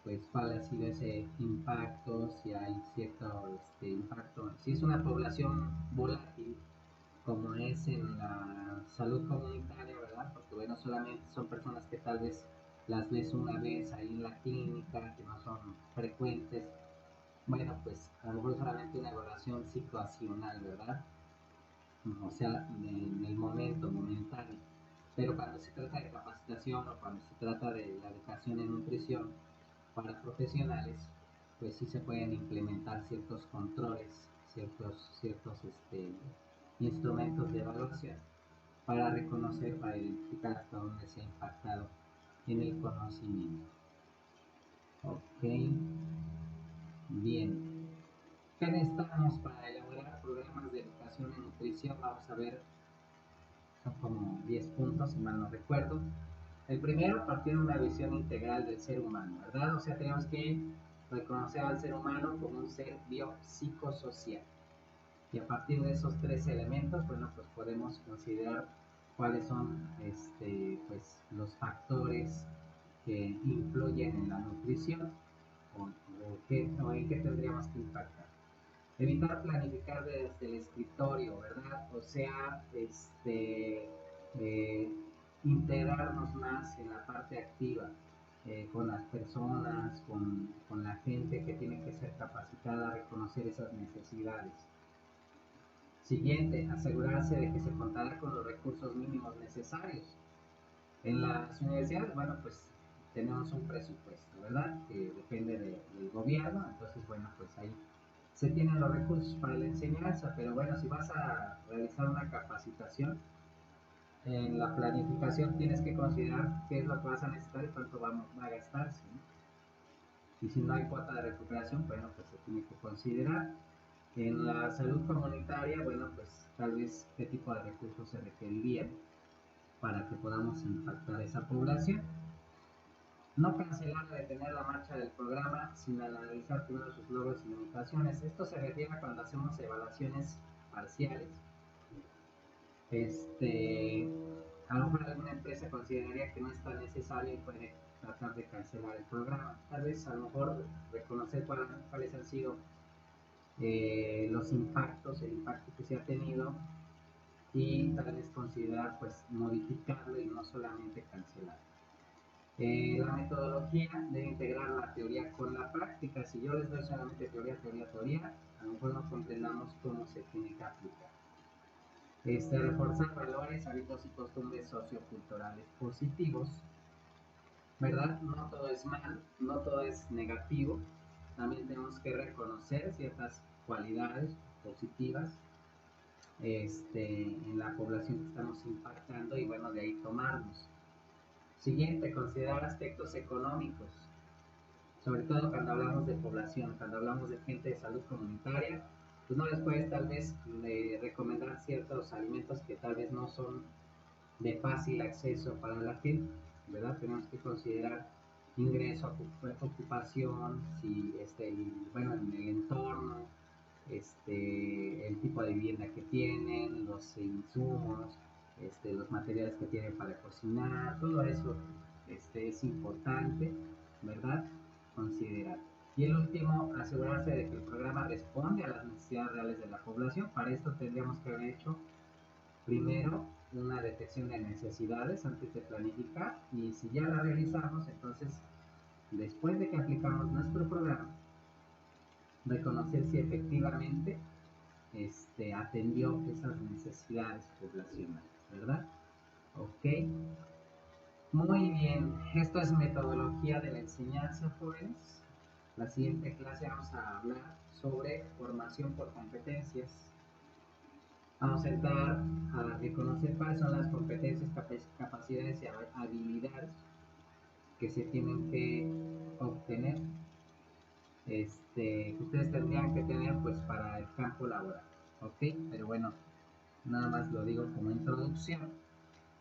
pues cuál ha sido ese impacto, si hay cierto impacto, si es una población volátil, como es en la salud comunitaria, ¿verdad? Porque bueno, solamente son personas que tal vez las ves una vez ahí en la clínica, que no son frecuentes. Bueno, pues a lo mejor solamente una evaluación situacional, ¿verdad? O sea, en el momento, momentáneo. Pero cuando se trata de capacitación o cuando se trata de la educación en nutrición para profesionales, pues sí se pueden implementar ciertos controles, ciertos instrumentos de evaluación para reconocer, para identificar hasta dónde se ha impactado en el conocimiento. Ok, bien. ¿Qué necesitamos para elaborar programas de educación en nutrición? Vamos a ver, son como 10 puntos, si mal no recuerdo. El primero, partir de una visión integral del ser humano, ¿verdad? O sea, tenemos que reconocer al ser humano como un ser biopsicosocial. Y a partir de esos 3 elementos, bueno, pues podemos considerar cuáles son pues, los factores que influyen en la nutrición o en qué tendríamos que impactar. Evitar planificar desde el escritorio, ¿verdad? O sea, integrarnos más en la parte activa con las personas, con la gente que tiene que ser capacitada a reconocer esas necesidades. Siguiente, asegurarse de que se contará con los recursos mínimos necesarios. En las universidades, bueno, pues tenemos un presupuesto, ¿verdad? Que depende del gobierno, entonces bueno, pues ahí se tienen los recursos para la enseñanza, pero bueno, si vas a realizar una capacitación, en la planificación tienes que considerar qué es lo que vas a necesitar y cuánto va a gastar, ¿sí? Y si no hay cuota de recuperación, bueno, pues se tiene que considerar. En la salud comunitaria, bueno, pues tal vez qué tipo de recursos se requerirían para que podamos impactar a esa población. No cancelar o detener la marcha del programa sin analizar primero sus logros y limitaciones. Esto se refiere a cuando hacemos evaluaciones parciales. A lo mejor alguna empresa consideraría que no es tan necesario y puede tratar de cancelar el programa. Tal vez a lo mejor reconocer cuáles han sido los impactos, el impacto que se ha tenido y tal vez considerar pues modificarlo y no solamente cancelar. La metodología debe integrar la teoría con la práctica. Si yo les doy solamente teoría, a lo mejor no comprendamos cómo se tiene que aplicar. Reforzar valores, hábitos y costumbres socioculturales positivos, ¿verdad? No todo es malo, no todo es negativo. También tenemos que reconocer ciertas cualidades positivas en la población que estamos impactando y bueno, de ahí tomarnos. Siguiente, considerar aspectos económicos, sobre todo cuando hablamos de población, cuando hablamos de gente de salud comunitaria, pues no les puedes tal vez recomendar ciertos alimentos que tal vez no son de fácil acceso para la gente, ¿verdad? Tenemos que considerar ingreso, ocupación, si, bueno, en el entorno, el tipo de vivienda que tienen, los insumos, los materiales que tienen para cocinar, todo eso es importante, ¿verdad? Considerar. Y el último, asegurarse de que el programa responde a las necesidades reales de la población. Para esto tendríamos que haber hecho primero una detección de necesidades antes de planificar y si ya la realizamos, entonces después de que aplicamos nuestro programa, reconocer si efectivamente atendió esas necesidades poblacionales, ¿verdad? Ok, muy bien, esto es metodología de la enseñanza, jóvenes. La siguiente clase vamos a hablar sobre formación por competencias. Vamos a entrar a reconocer cuáles son las competencias, capacidades y habilidades que se tienen que obtener, que ustedes tendrían que tener pues para el campo laboral, ¿ok? Pero bueno, nada más lo digo como introducción,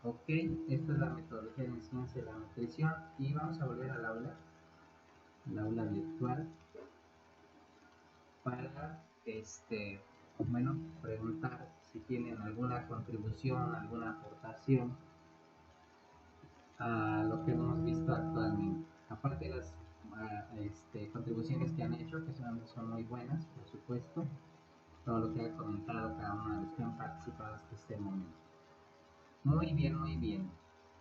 ¿ok? Esta es la metodología de enseñanza de la nutrición y vamos a volver al aula virtual para, bueno, preguntar si tienen alguna contribución, alguna aportación a lo que hemos visto actualmente. Aparte de las contribuciones que han hecho, que son muy buenas, por supuesto, todo lo que ha comentado cada uno de los que han participado hasta este momento. Muy bien, muy bien.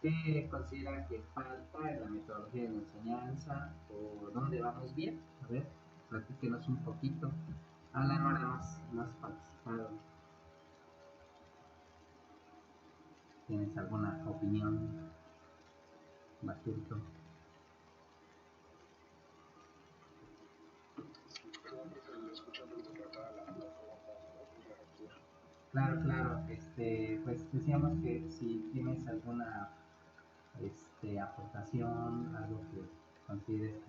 ¿Qué consideran que falta en la metodología de la enseñanza? ¿O dónde vamos bien? A ver, platíquenos un poquito. Alan, ahora no has participado. ¿Tienes alguna opinión, Baturto? Perdón, profe, lo escuché porque trataba la plataforma. Claro, claro. Pues decíamos que si tienes alguna aportación, algo que consideres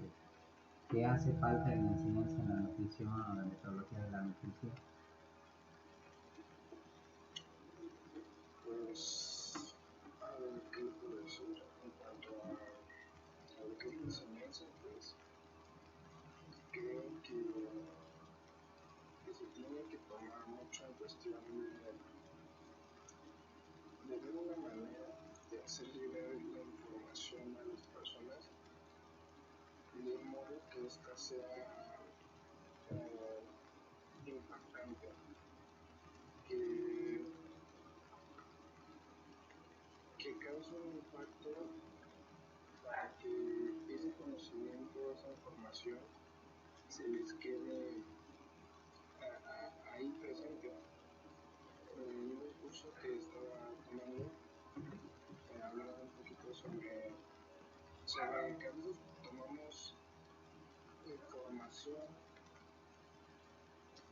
que hace falta en la enseñanza en la nutrición o en la metodología de la nutrición. Pues, a ver, ¿qué le puedo decir? En cuanto a lo que es la enseñanza, pues, creo que se tiene que tomar mucho en cuestión de ver una manera de hacer llegar la información a las personas de modo que ésta sea impactante, que cause un impacto para que ese conocimiento, esa información se les quede ahí presente. En un curso que estaba tomando, hablaba un poquito sobre se ve que a veces tomamos información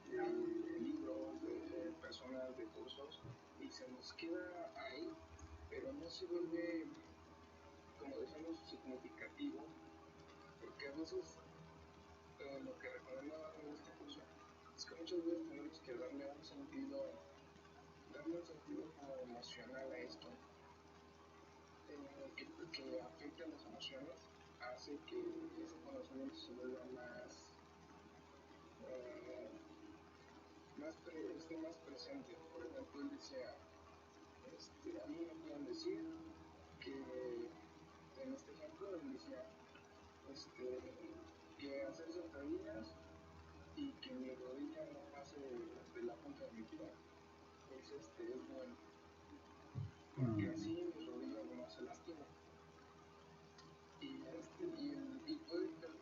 de libros, de personas, de cursos, y se nos queda ahí, pero no se vuelve, como decimos, significativo, porque a veces lo que recomendaban en este curso es que muchas veces tenemos que darle un sentido como emocional a esto, que afecta las emociones, hace que ese conocimiento se vuelva esté más presente. Por ejemplo, él decía, a mí me pueden decir que, en este ejemplo, él decía, que hacer sentadillas y que mi rodilla no pase de la punta de mi pie es bueno, porque así mi rodilla no se lastima. Y puede tener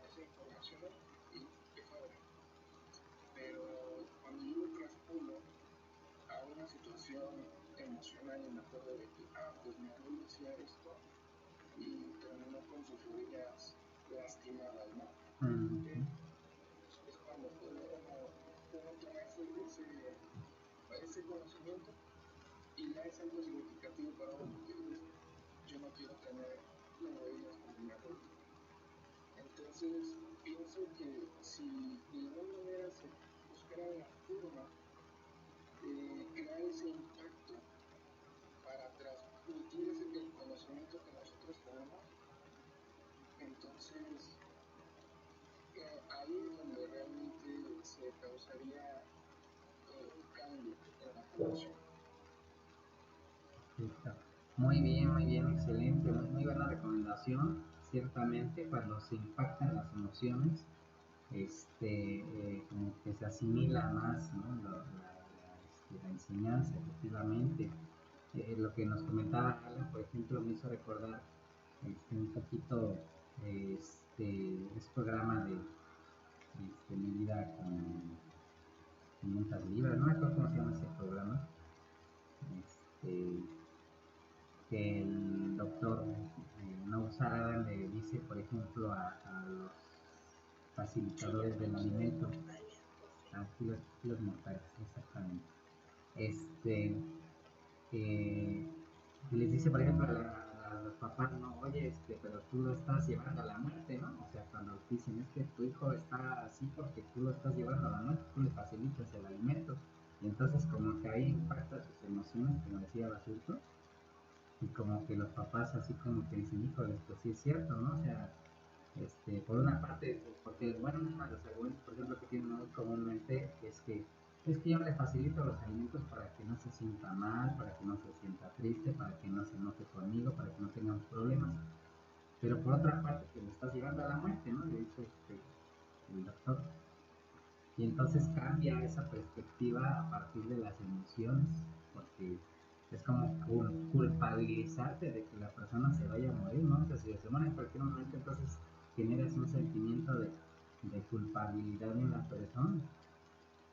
esa información y qué padre. Pero cuando yo lo traspulo a una situación emocional y me acuerdo de que, pues mi abuelo decía esto y terminó con sus rodillas lastimadas, ¿no? Es cuando uno toma ese conocimiento y ya es algo significativo para uno, porque dices, yo no quiero tener las rodillas como mi abuelo. Entonces, pienso que si de alguna manera se buscara la forma de crear ese impacto para transmitir el conocimiento que nosotros tenemos, entonces ahí es donde realmente se causaría un cambio en la población. Muy bien, excelente, muy buena recomendación. Ciertamente, cuando se impactan las emociones, como que se asimila más, ¿no? La enseñanza, efectivamente. Lo que nos comentaba Alan, por ejemplo, me hizo recordar un poquito ese programa de Mi vida con 500 libras, no me acuerdo cómo se llama ese programa, este, que el doctor Nausara le dice, por ejemplo, a los facilitadores del alimento, a los mortales, exactamente, eh, les dice, por ejemplo, a los papás, no, oye, pero tú lo estás llevando a la muerte, ¿no? O sea, cuando dicen, es que tu hijo está así porque tú lo estás llevando a la muerte, tú le facilitas el alimento, y entonces como que ahí impacta sus emociones, como decía Basurto, y como que los papás así como que dicen, híjole, pues sí es cierto, ¿no? O sea, por una parte, porque bueno, uno de los argumentos, por ejemplo, que tienen muy comúnmente es que yo le facilito los alimentos para que no se sienta mal, para que no se sienta triste, para que no se enoje conmigo, para que no tengamos problemas. Pero por otra parte, que lo estás llevando a la muerte, ¿no? Le dice el doctor. Y entonces cambia esa perspectiva a partir de las emociones, porque es como culpabilizarte de que la persona se vaya a morir, ¿no? O sea, si se muere en cualquier momento, entonces generas un sentimiento de culpabilidad en la persona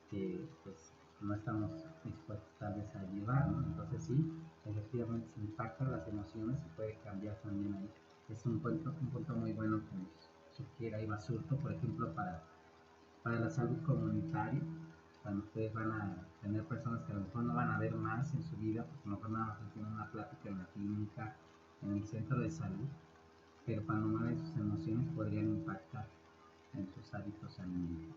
que pues no estamos dispuestos tal vez a llevar, ¿no? Entonces sí, efectivamente se impactan las emociones y puede cambiar también ahí. Es un punto muy bueno que nos sugiere ahí Basurto, por ejemplo, para la salud comunitaria, cuando ustedes van a tener personas que a lo mejor no van a ver más en su vida, pues a lo mejor nada más tienen una plática en la clínica, en el centro de salud, pero cuando mueven sus emociones podrían impactar en sus hábitos alimenticios.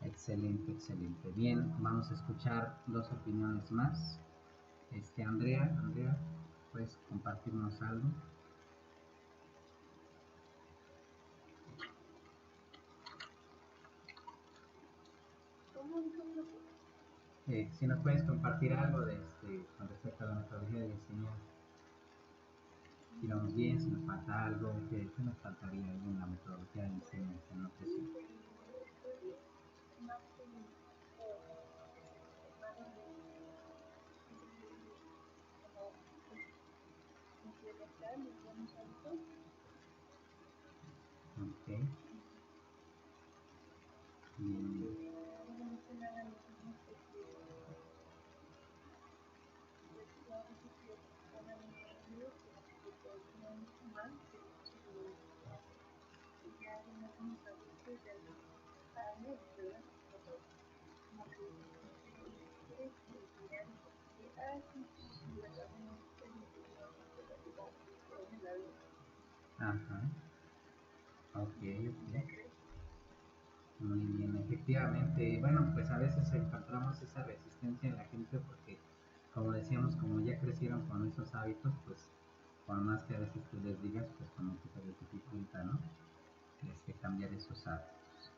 Excelente, excelente. Bien, vamos a escuchar dos opiniones más. Andrea, ¿puedes compartirnos algo? Si nos puedes compartir algo con respecto a la metodología de enseñanza. Si vamos bien, si nos falta algo, ¿qué nos faltaría en la metodología de enseñanza en nutrición? Implementar los buenos hábitos. Ok. Bien. más, y ya no somos adultos, ya no sabemos, ¿verdad? Como que quieres enseñar que, sí, yo también es mi opinión, pero digo, por mi lado, Ajá. Ok, ¿ya ok. crees? Muy bien, efectivamente. Bueno, pues a veces encontramos esa resistencia en la gente porque, como decíamos, como ya crecieron con esos hábitos, pues por más que a veces tú les digas, pues como que se les dificulta, ¿no? Cambiar esos hábitos.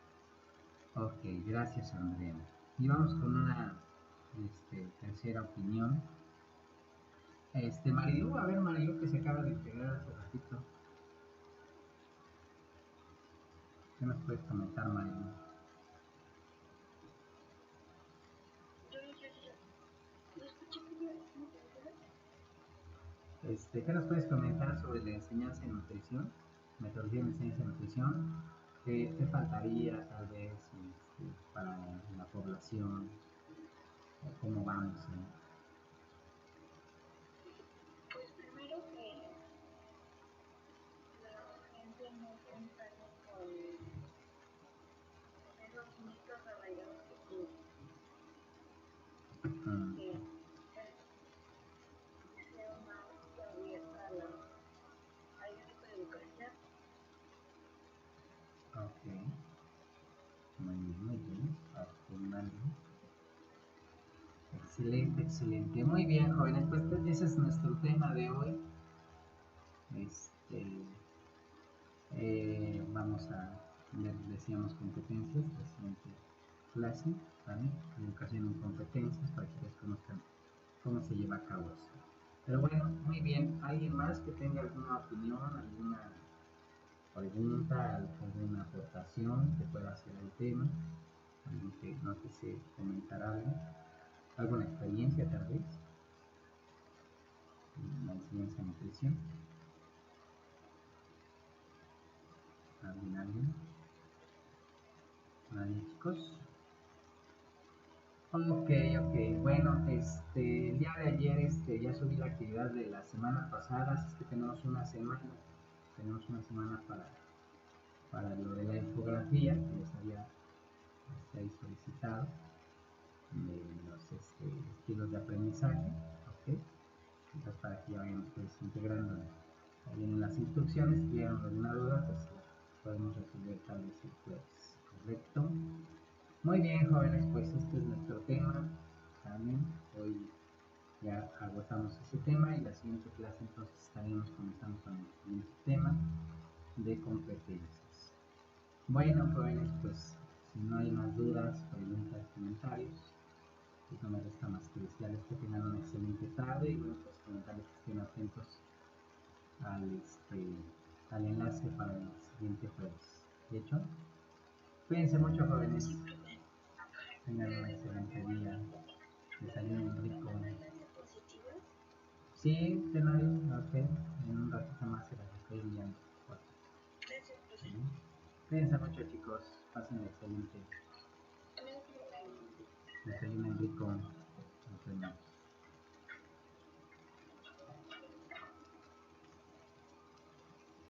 Ok, gracias, Andrea. Y vamos con una tercera opinión. Marilu, a ver, Marilu, que se acaba de integrar hace ratito. ¿Qué nos puedes comentar, Marilu? Yo escuché como ¿Qué nos puedes comentar sobre la enseñanza en nutrición? Metodología de enseñanza en nutrición. ¿Qué faltaría tal vez para la población? ¿Cómo vamos? pues primero que la gente no cuenta con esos mitos arraigados que tiene, Mm, que sea más abierta a ese tipo de educación. ok, muy bien, muy bien. Excelente, excelente. Muy bien, jóvenes, pues ese es nuestro tema de hoy. Vamos a ver, decíamos, competencias, la siguiente clase, ¿vale? Educación en competencias, para que ustedes conozcan cómo se lleva a cabo esto. Pero bueno, muy bien. ¿Alguien más que tenga alguna opinión, alguna pregunta, alguna aportación que pueda hacer al tema? ¿Alguien que no quise comentar algo? ¿Alguna experiencia tal vez en la enseñanza de nutrición? ¿Alguien? ¿Nadie, chicos? Ok, bueno, el día de ayer ya subí la actividad de la semana pasada, así es que tenemos una semana para lo de la infografía que les había ahí solicitado, de los estilos de aprendizaje, ok, entonces para que ya vayan ustedes integrando ahí en las instrucciones. Si tienen alguna duda, pues podemos resolver tal vez el jueves, ¿correcto? Muy bien, jóvenes, pues este es nuestro tema también. Hoy ya agotamos ese tema y la siguiente clase entonces estaremos comenzando con el siguiente tema de competencias. Bueno, jóvenes, pues si no hay más dudas, preguntas, comentarios, pues no me resta más que desearles que tengan una excelente tarde y bueno, pues comentarles que estén atentos al enlace para el siguiente jueves. ¿De hecho? Cuídense mucho, jóvenes. Tengan un excelente día. Desayunen rico. Sí, Tenari, ok. En un ratito más se las estoy enviando. Gracias, profe. ¿Sí? Cuídense mucho, chicos. Pasen excelente. También quiero que Desayunen rico. Nos vemos.